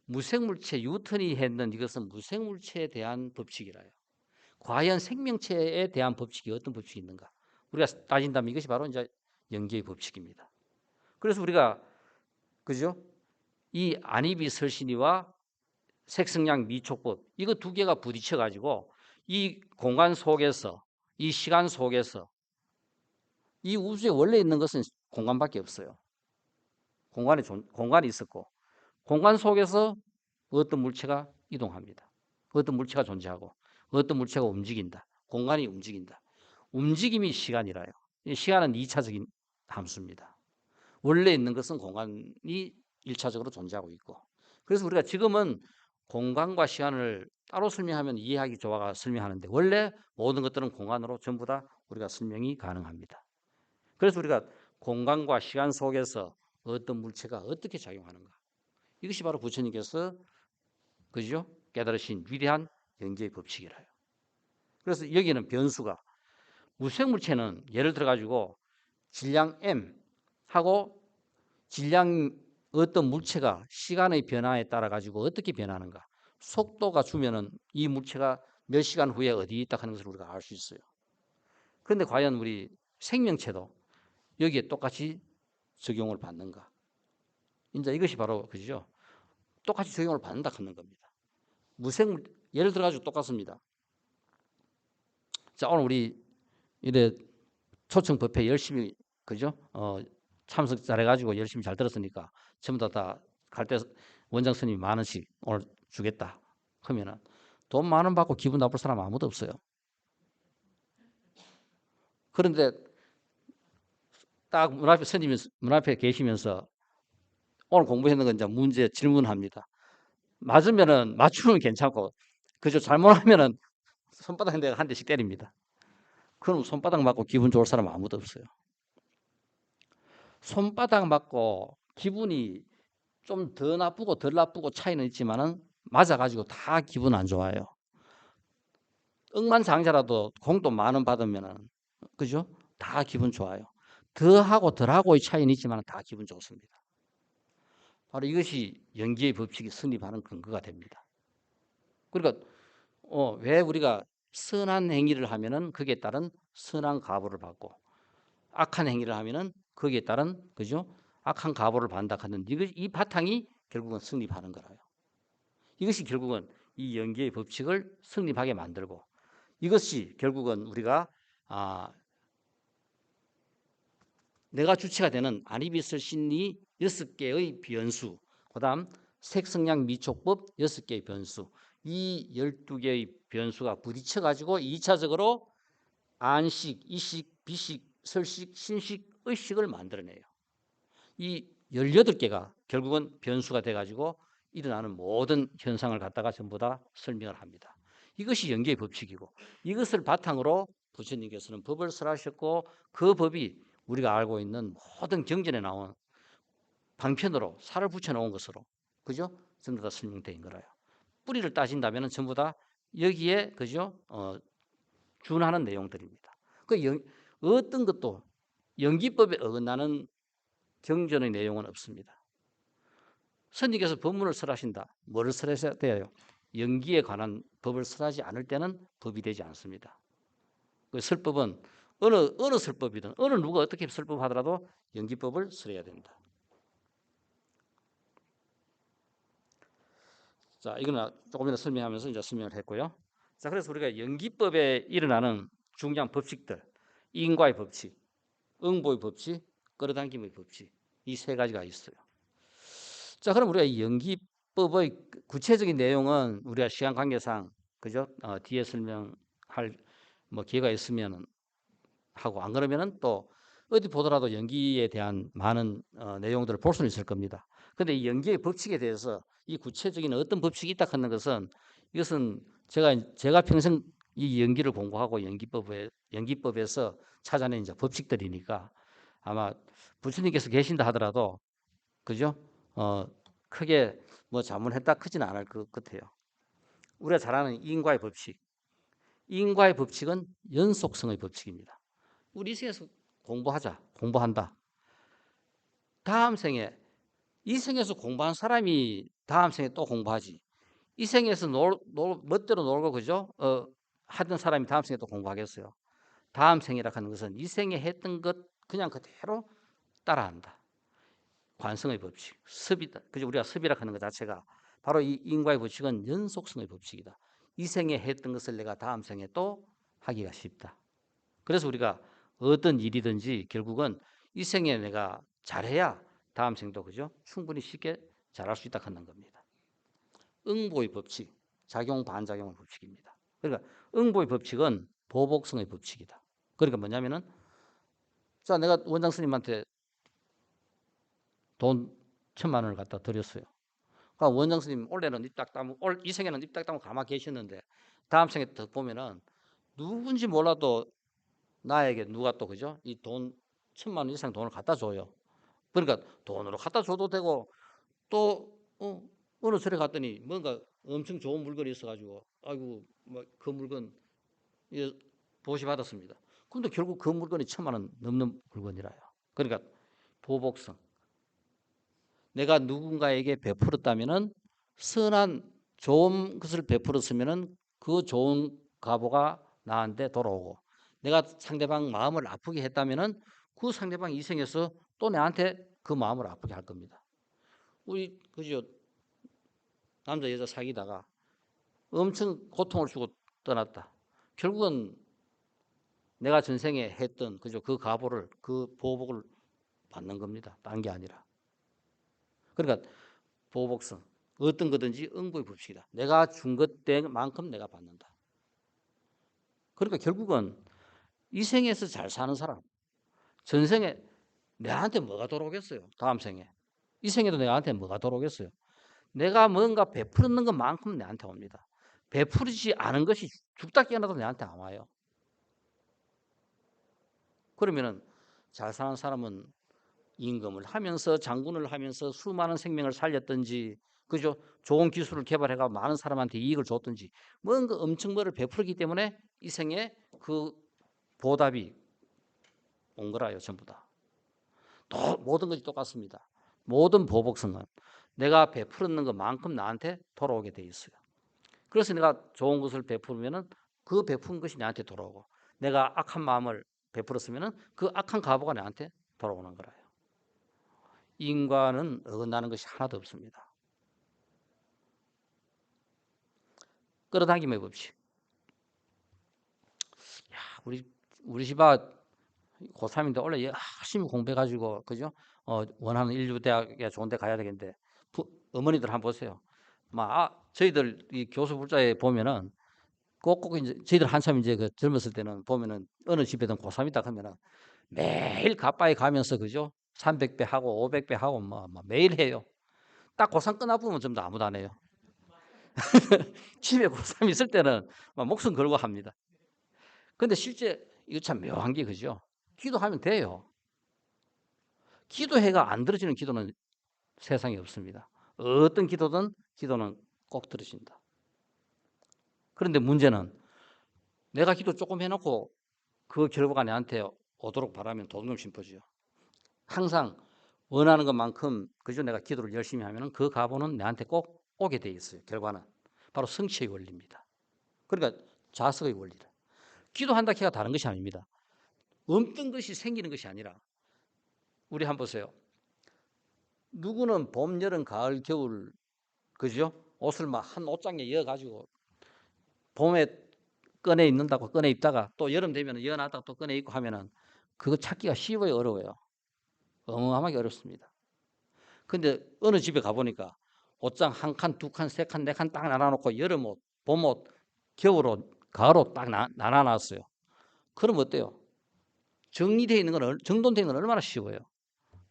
무생물체 뉴턴이 했는 이것은 무생물체에 대한 법칙이라요. 과연 생명체에 대한 법칙이 어떤 법칙이 있는가? 우리가 따진다면 이것이 바로 이제 연기의 법칙입니다. 그래서 우리가 그죠? 이 안이비 설신이와 색성량 미촉법 이거 두 개가 부딪혀 가지고 이 공간 속에서 이 시간 속에서 이 우주에 원래 있는 것은 공간밖에 없어요. 공간이 있었고 공간 속에서 어떤 물체가 이동합니다. 어떤 물체가 존재하고 어떤 물체가 움직인다. 공간이 움직인다. 움직임이 시간이라요. 이 시간은 2차적인 함수입니다. 원래 있는 것은 공간이 1차적으로 존재하고 있고 그래서 우리가 지금은 공간과 시간을 따로 설명하면 이해하기 좋아가 설명하는데 원래 모든 것들은 공간으로 전부 다 우리가 설명이 가능합니다. 그래서 우리가 공간과 시간 속에서 어떤 물체가 어떻게 작용하는가 이것이 바로 부처님께서 그죠? 깨달으신 위대한 연기의 법칙이라요. 그래서 여기는 변수가 무생물체는 예를 들어 가지고 질량 m 하고 질량 어떤 물체가 시간의 변화에 따라 가지고 어떻게 변하는가 속도가 주면은 이 물체가 몇 시간 후에 어디 있다 하는 것을 우리가 알 수 있어요. 그런데 과연 우리 생명체도 여기에 똑같이 적용을 받는가? 이제 이것이 바로 그죠? 똑같이 적용을 받는다 하는 겁니다. 무생물 예를 들어 가지고 똑같습니다. 자 오늘 우리 이래 초청 법회 열심히 그죠? 참석 잘해가지고 열심히 잘 들었으니까 전부 다 갈 때 원장 스님이 10,000원씩 오늘 주겠다 하면은 돈 10,000원 받고 기분 나쁠 사람 아무도 없어요. 그런데 딱 문 앞에 스님이 문 앞에 계시면서 오늘 공부했는 건 이제 문제 질문합니다. 맞으면은 맞추면 괜찮고 그죠? 잘못하면은 손바닥에 내가 한 대씩 때립니다. 그럼 손바닥 맞고 기분 좋을 사람 아무도 없어요. 손바닥 맞고 기분이 좀 더 나쁘고 덜 나쁘고 차이는 있지만은 맞아가지고 다 기분 안 좋아요. 억만장자라도 공돈 10,000원 받으면은 그죠? 다 기분 좋아요. 더하고 덜하고의 차이는 있지만 다 기분 좋습니다. 바로 이것이 연기의 법칙이 성립하는 근거가 됩니다. 그러니까 왜 우리가 선한 행위를 하면은 거기에 따른 선한 가보를 받고 악한 행위를 하면은 거기에 따른 그죠? 악한 가보를 받는다 하는 이 바탕이 결국은 성립하는 거라요. 이것이 결국은 이 연기의 법칙을 성립하게 만들고 이것이 결국은 우리가 내가 주체가 되는 아니비설 심리 6개의 변수 그다음 색성량 미촉법 6개의 변수 이 12개의 변수가 부딪혀 가지고 2차적으로 안식, 이식, 비식, 설식, 신식, 의식을 만들어내요. 이 18개가 결국은 변수가 돼 가지고 일어나는 모든 현상을 갖다가 전부 다 설명을 합니다. 이것이 연계의 법칙이고 이것을 바탕으로 부처님께서는 법을 설하셨고 그 법이 우리가 알고 있는 모든 경전에 나온 방편으로 살을 붙여놓은 것으로 그죠? 전부 다 설명된 거라요. 뿌리를 따진다면 전부 다 여기에 그죠? 준하는 내용들입니다. 어떤 것도 연기법에 어긋나는 경전의 내용은 없습니다. 스님께서 법문을 설하신다. 뭐를 설하셔야 돼요? 연기에 관한 법을 설하지 않을 때는 법이 되지 않습니다. 그 설법은 어느 설법이든 어느 누가 어떻게 설법하더라도 연기법을 설해야 된다. 자, 이거는 조금 전에 설명하면서 이제 설명을 했고요. 자, 그래서 우리가 연기법에 일어나는 중요한 법칙들, 인과의 법칙, 응보의 법칙, 끌어당김의 법칙, 이 세 가지가 있어요. 자, 그럼 우리가 이 연기법의 구체적인 내용은 우리가 시간 관계상 그죠? 뒤에 설명할 뭐 기회가 있으면 하고 안 그러면은 또 어디 보더라도 연기에 대한 많은 내용들을 볼 수는 있을 겁니다. 그런데 이 연기의 법칙에 대해서 이 구체적인 어떤 법칙이 있다 하는 것은 이것은 제가 평생 이 연기를 공부하고 연기법에서 찾아낸 이제 법칙들이니까 아마 부처님께서 계신다 하더라도 그죠? 크게 뭐 자문했다 크지는 않을 것 같아요. 우리가 잘 아는 인과의 법칙. 인과의 법칙은 연속성의 법칙입니다. 우리 인생에서 공부한다. 다음 생에 이 생에서 공부한 사람이 다음 생에 또 공부하지. 이 생에서 멋대로 놀고 그죠? 하던 사람이 다음 생에 또 공부하겠어요. 다음 생이라 하는 것은 이 생에 했던 것 그냥 그대로 따라한다. 관성의 법칙, 습이다. 그죠? 우리가 습이라 하는 것 자체가 바로 이 인과의 법칙은 연속성의 법칙이다. 이 생에 했던 것을 내가 다음 생에 또 하기가 쉽다. 그래서 우리가 어떤 일이든지 결국은 이 생에 내가 잘해야 다음 생도 그죠? 충분히 쉽게 잘할 수 있다 하는 겁니다. 응보의 법칙, 작용 반작용의 법칙입니다. 그러니까 응보의 법칙은 보복성의 법칙이다. 그러니까 뭐냐면은 자 내가 원장 스님한테 돈 1,000만 원을 갖다 드렸어요. 그러니까 원장 스님 올해는 입딱 다무 이 생에는 입딱 다무 가만 계셨는데 다음 생에 더 보면은 누군지 몰라도 나에게 누가 또 그죠? 이 돈 1,000만 원 이상 돈을 갖다 줘요. 그러니까 돈으로 갖다 줘도 되고 또 어느 절에 갔더니 뭔가 엄청 좋은 물건이 있어가지고 아이고 뭐 그 물건 보시 받았습니다. 근데 결국 그 물건이 1,000만 원 넘는 물건이라요. 그러니까 보복성. 내가 누군가에게 베풀었다면은 선한 좋은 것을 베풀었으면은 그 좋은 값어가 나한테 돌아오고 내가 상대방 마음을 아프게 했다면은 그 상대방 이생에서 또 나한테 그 마음을 아프게 할 겁니다. 우리 그죠 남자 여자 사귀다가 엄청 고통을 주고 떠났다. 결국은 내가 전생에 했던 그죠 그 가보를 그 보복을 받는 겁니다. 딴 게 아니라. 그러니까 보복성 어떤 거든지 응보의 법칙이다. 내가 준 것만큼 내가 받는다. 그러니까 결국은 이 생에서 잘 사는 사람 전생에 내한테 뭐가 돌아오겠어요. 다음 생에 이 생에도 내한테 뭐가 돌아오겠어요. 내가 뭔가 베푸는 것만큼 내한테 옵니다. 베푸지 않은 것이 죽다 깨어나도 내한테 안 와요. 그러면은 잘 사는 사람은 임금을 하면서 장군을 하면서 수많은 생명을 살렸든지 그죠? 좋은 기술을 개발해가 많은 사람한테 이익을 줬든지 뭔가 엄청 뭐를 베풀기 때문에 이 생에 그 보답이 온 거라요. 전부 다. 또 모든 것이 똑같습니다. 모든 보복성은 내가 베풀었는 것만큼 나한테 돌아오게 돼 있어요. 그래서 내가 좋은 것을 베풀면은 그 베푼 것이 나한테 돌아오고 내가 악한 마음을 베풀었으면은 그 악한 가보가 나한테 돌아오는 거라요. 인과는 어긋나는 것이 하나도 없습니다. 끌어당김의 법칙. 야, 우리 집아 고3인데 원래 열심히 공부해가지고 그죠? 원하는 인류대학에 좋은 데 가야 되겠는데 어머니들 한번 보세요. 저희들 이 교수 불자에 보면은 꼭꼭 이제 저희들 한참 이제 그 젊었을 때는 보면은 어느 집에든 고3이다 하면은 매일 가빠이 가면서 그죠? 300배 하고 500배 하고 뭐 매일 해요. 딱 고3 끝나보면 전부 다 아무도 안 해요. 집에 고3 있을 때는 막 목숨 걸고 합니다. 근데 실제 이거 참 묘한 게 그죠? 기도하면 돼요. 기도해가 안 들어지는 기도는 세상에 없습니다. 어떤 기도는 꼭 들으신다. 그런데 문제는 내가 기도 조금 해놓고 그 결과가 내한테 오도록 바라면 도둑놈 심어지요. 항상 원하는 것만큼 그죠 내가 기도를 열심히 하면은 그 가보는 내한테 꼭 오게 돼 있어요. 결과는 바로 성취의 원리입니다. 그러니까 자석의 원리다. 기도한다 해가 다른 것이 아닙니다. 없던 것이 생기는 것이 아니라 우리 한번 보세요. 누구는 봄, 여름, 가을, 겨울 그죠? 옷을 막 한 옷장에 이어가지고 봄에 꺼내 입는다고 꺼내 입다가 또 여름 되면 이어놨다가 또 꺼내 입고 하면은 그거 찾기가 쉬워요, 어려워요? 어마어마하게 어렵습니다. 근데 어느 집에 가보니까 옷장 한 칸, 두 칸, 세 칸, 네 칸 딱 나눠놓고 여름옷, 봄옷, 겨울옷, 가을옷 딱 나눠놨어요. 그럼 어때요? 정리되어 있는 건, 정돈되어 있는 건 얼마나 쉬워요?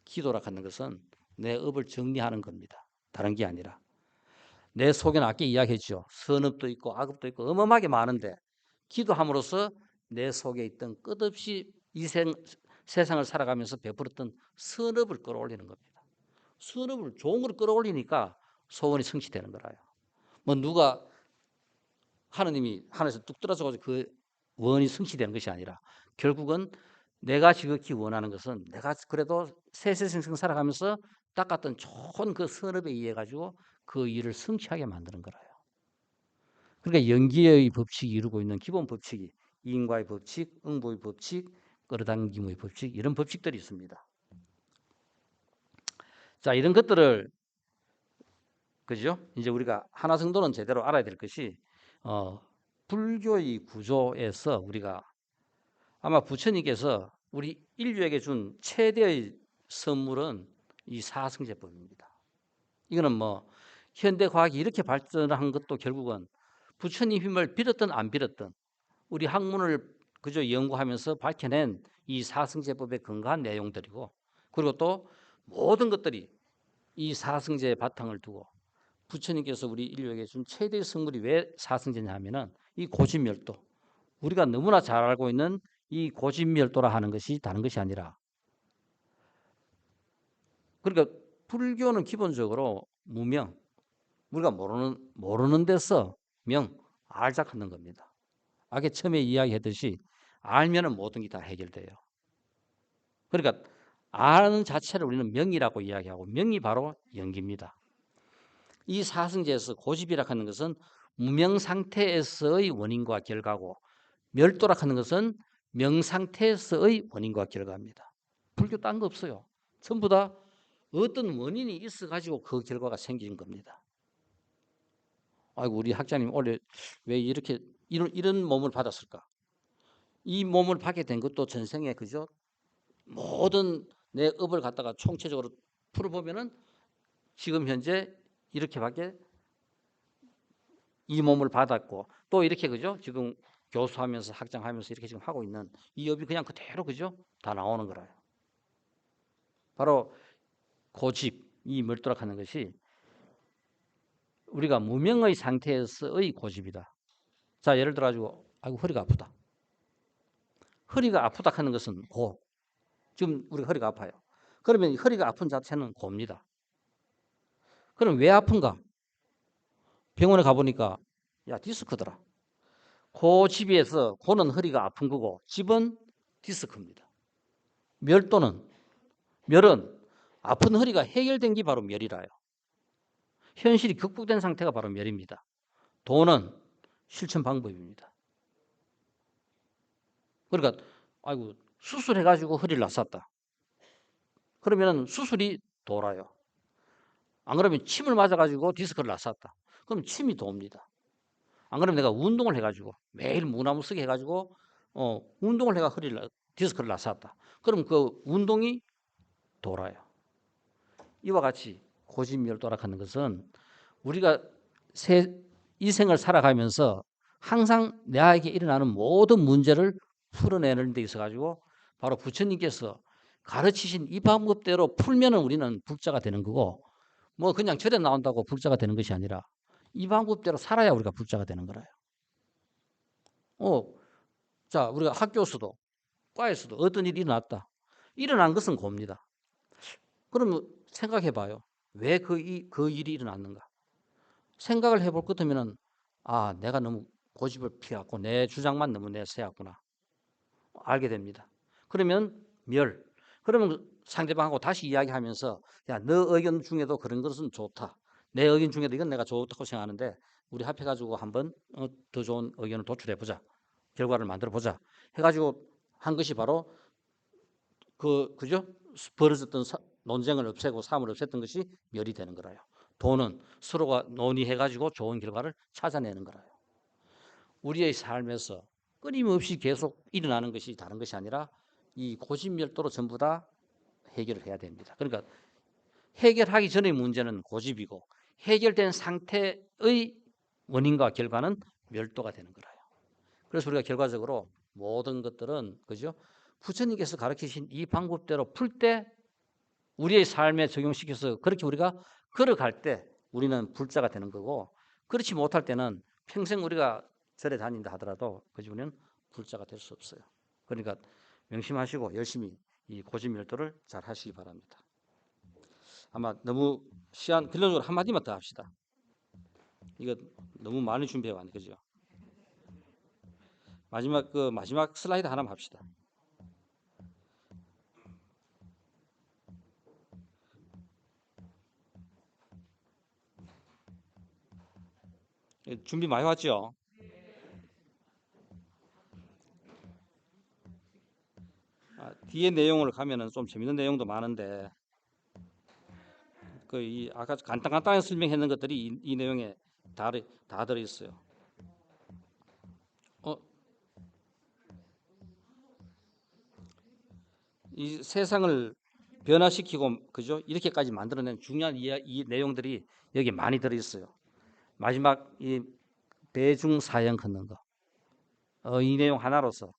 기도라 하는 것은 내 업을 정리하는 겁니다. 다른 게 아니라. 내 속에는 아까 이야기했죠. 선업도 있고 악업도 있고 어마어마하게 많은데 기도함으로써 내 속에 있던 끝없이 세상을 살아가면서 베풀었던 선업을 끌어올리는 겁니다. 선업을 좋은 걸 끌어올리니까 소원이 성취되는 거라요. 뭐 누가 하느님이 하늘에서 뚝 떨어져가지고 그 원이 성취되는 것이 아니라 결국은 내가 지극히 원하는 것은 내가 그래도 세세생생 살아가면서 닦았던 좋은 그 선업에 의해 가지고 그 일을 성취하게 만드는 거라요. 그러니까 연기의 법칙이 이루고 있는 기본 법칙이 이인과의 법칙, 응보의 법칙, 끌어당김의 법칙 이런 법칙들이 있습니다. 자, 이런 것들을 그죠? 이제 우리가 하나 정도는 제대로 알아야 될 것이 불교의 구조에서 우리가 아마 부처님께서 우리 인류에게 준 최대의 선물은 이 사승제법입니다. 이거는 뭐 현대 과학이 이렇게 발전한 것도 결국은 부처님 힘을 빌었든 안 빌었든 우리 학문을 그저 연구하면서 밝혀낸 이 사승제법의 근거한 내용들이고 그리고 또 모든 것들이 이 사승제의 바탕을 두고 부처님께서 우리 인류에게 준 최대의 선물이 왜 사승제냐 하면은 이 고집멸도 우리가 너무나 잘 알고 있는 이 고집멸도라 하는 것이 다른 것이 아니라 그러니까 불교는 기본적으로 무명 우리가 모르는 데서 명 알작하는 겁니다. 아까 처음에 이야기했듯이 알면은 모든 게 다 해결돼요. 그러니까 아는 자체를 우리는 명이라고 이야기하고 명이 바로 연기입니다. 이 사승제에서 고집이라 하는 것은 무명 상태에서의 원인과 결과고 멸도라 하는 것은 명 상태에서의 원인과 결과입니다. 불교 딴 거 없어요. 전부 다 어떤 원인이 있어 가지고 그 결과가 생긴 겁니다. 아이고 우리 학자님 원래 왜 이렇게 이런 몸을 받았을까? 이 몸을 받게 된 것도 전생에 그죠? 모든 내 업을 갖다가 총체적으로 풀어보면은 지금 현재 이렇게밖에 이 몸을 받았고 또 이렇게 그죠? 지금 교수하면서 학장하면서 이렇게 지금 하고 있는 이 업이 그냥 그대로 그죠? 다 나오는 거라요. 바로 고집, 이 멀도락하는 것이 우리가 무명의 상태에서의 고집이다. 자, 예를 들어 가지고 아이고 허리가 아프다. 허리가 아프다 하는 것은 고. 지금 우리가 허리가 아파요. 그러면 허리가 아픈 자체는 고입니다. 그럼 왜 아픈가? 병원에 가보니까 야 디스크더라. 고집에서 고는 허리가 아픈 거고 집은 디스크입니다. 멸은 아픈 허리가 해결된 게 바로 멸이라요. 현실이 극복된 상태가 바로 멸입니다. 도는 실천 방법입니다. 그러니까 아이고 수술해가지고 허리를 놨었다. 그러면 수술이 돌아요. 안 그러면 침을 맞아가지고 디스크를 놨었다. 그럼 침이 돕니다. 안 그러면 내가 운동을 해가지고 매일 무나무 쓰기 해가지고 운동을 해가 디스크를 놨었다. 그럼 그 운동이 돌아요. 이와 같이 고집멸도락하는 것은 우리가 이 생을 살아가면서 항상 내에게 일어나는 모든 문제를 풀어내는 데 있어 가지고 바로 부처님께서 가르치신 이 방법대로 풀면은 우리는 불자가 되는 거고 뭐 그냥 절에 나온다고 불자가 되는 것이 아니라 이 방법대로 살아야 우리가 불자가 되는 거라요. 자 우리가 학교에서도 과에서도 어떤 일이 일어났다. 일어난 것은 고입니다. 그러면 생각해 봐요. 왜 그 일이 일어났는가? 생각을 해볼 것 같으면은 아 내가 너무 고집을 피웠고 내 주장만 너무 내세웠구나 알게 됩니다. 그러면 그러면 상대방하고 다시 이야기하면서 야 너 의견 중에도 그런 것은 좋다. 내 의견 중에도 이건 내가 좋다고 생각하는데 우리 합해가지고 한번 더 좋은 의견을 도출해 보자. 결과를 만들어 보자. 해가지고 한 것이 바로 그죠? 벌어졌던 논쟁을 없애고 싸움을 없앴던 것이 멸이 되는 거라요. 도는 서로가 논의해가지고 좋은 결과를 찾아내는 거라요. 우리의 삶에서 끊임없이 계속 일어나는 것이 다른 것이 아니라 이 고집멸도로 전부 다 해결을 해야 됩니다. 그러니까 해결하기 전의 문제는 고집이고 해결된 상태의 원인과 결과는 멸도가 되는 거라요. 그래서 우리가 결과적으로 모든 것들은 그죠? 부처님께서 가르치신 이 방법대로 풀 때 우리의 삶에 적용시켜서 그렇게 우리가 걸어갈 때 우리는 불자가 되는 거고 그렇지 못할 때는 평생 우리가 절에 다닌다 하더라도 그지 우리는 불자가 될 수 없어요. 그러니까 명심하시고 열심히 이 고집멸도를 잘 하시기 바랍니다. 아마 너무 시간 근본적으로 한마디만 더 합시다. 이거 너무 많이 준비해 왔네 그죠? 마지막 슬라이드 하나만 합시다. 준비 많이 왔죠? 뒤에 내용을 가면은 좀 재밌는 내용도 많은데 그 이 아까 간단하게 설명했는 것들이 이 내용에 다 들어 있어요. 어, 이 세상을 변화시키고 그죠? 이렇게까지 만들어낸 중요한 이 내용들이 여기 많이 들어 있어요. 마지막 이 대중 사형 걷는 거. 이 내용 하나로서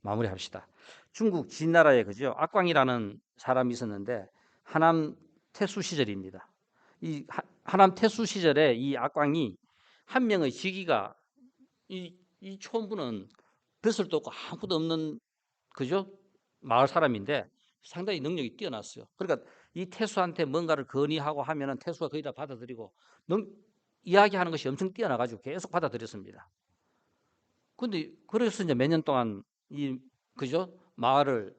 마무리합시다. 중국 진나라에 그죠? 악광이라는 사람이 있었는데 하남 태수 시절입니다. 이 하남 태수 시절에 이 악광이 한 명의 직위가 이 촌부는 벼슬도 없고 아무도 없는 그죠? 마을 사람인데 상당히 능력이 뛰어났어요. 그러니까 이 태수한테 뭔가를 건의하고 하면은 태수가 거의 다 받아들이고 이야기하는 것이 엄청 뛰어나가지고 계속 받아들였습니다. 근데 그래서 이제 몇 년 동안 이 그죠? 마을을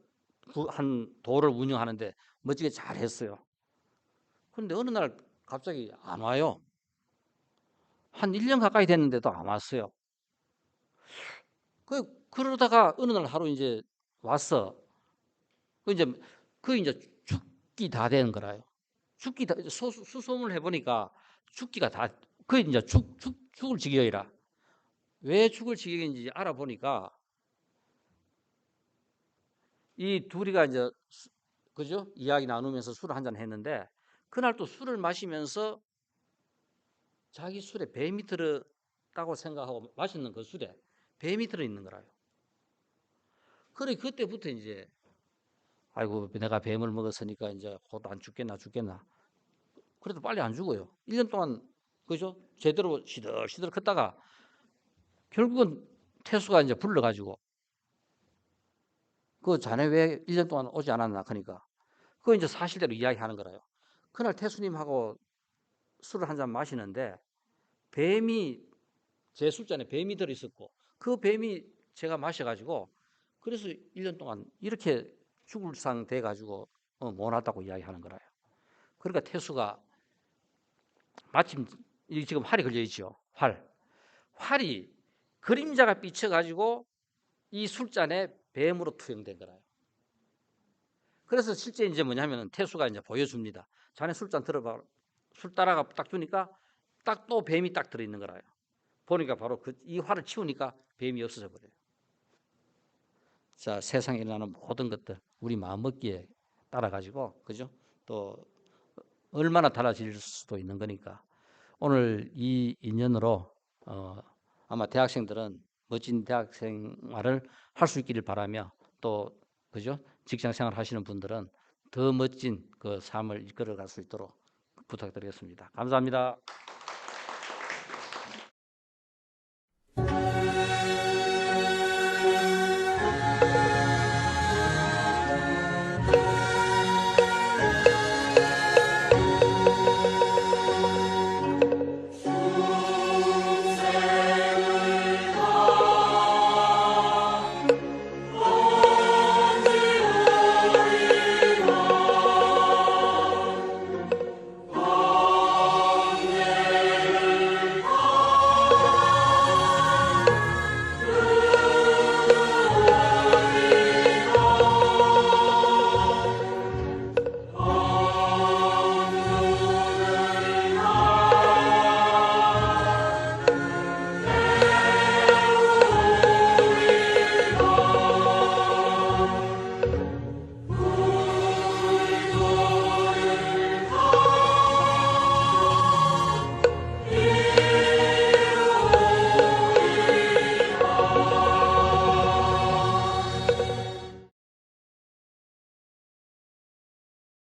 한 도를 운영하는데 멋지게 잘 했어요. 근데 어느 날 갑자기 안 와요. 한 1년 가까이 됐는데도 안 왔어요. 그러다가 어느 날 하루 이제 왔어. 이제 이제 죽기 다 되는 거라요. 죽기 다 수소문을 해보니까 죽기가 다 이제 죽을 지경이라. 왜 죽을 지경인지 알아보니까 이 둘이가 이제 그죠? 이야기 나누면서 술을 한잔 했는데 그날 또 술을 마시면서 자기 술에 뱀이 들었다고 생각하고 마시는 그 술에 뱀이 들어 있는 거라요. 그래 그때부터 이제 아이고 내가 뱀을 먹었으니까 이제 곧 안 죽겠나. 그래도 빨리 안 죽어요. 1년 동안 그죠? 제대로 시들시들 컸다가 결국은 태수가 이제 불러가지고 그 자네 왜 1년 동안 오지 않았나 하니까 그거 이제 사실대로 이야기하는 거라요. 그날 태수님하고 술을 한잔 마시는데 뱀이 제 술잔에 뱀이 들어 있었고 그 뱀이 제가 마셔가지고 그래서 1년 동안 이렇게 죽을 상 돼가지고 못 왔다고 이야기하는 거라요. 그러니까 태수가 마침 지금 활이 걸려 있죠. 활이 그림자가 비쳐가지고 이 술잔에 뱀으로 투영된 거라요. 그래서 실제 이제 뭐냐면 태수가 이제 보여줍니다. 자네 술잔 들어봐. 술 따라가 딱 주니까 딱 또 뱀이 딱 들어있는 거라요. 보니까 바로 이 활을 치우니까 뱀이 없어져 버려요. 자, 세상에 일어나는 모든 것들 우리 마음먹기에 따라 가지고 그죠? 또 얼마나 달라질 수도 있는 거니까 오늘 이 인연으로 아마 대학생들은 멋진 대학 생활을 할 수 있기를 바라며 또 그죠? 직장 생활 하시는 분들은 더 멋진 그 삶을 이끌어갈 수 있도록 부탁드리겠습니다. 감사합니다.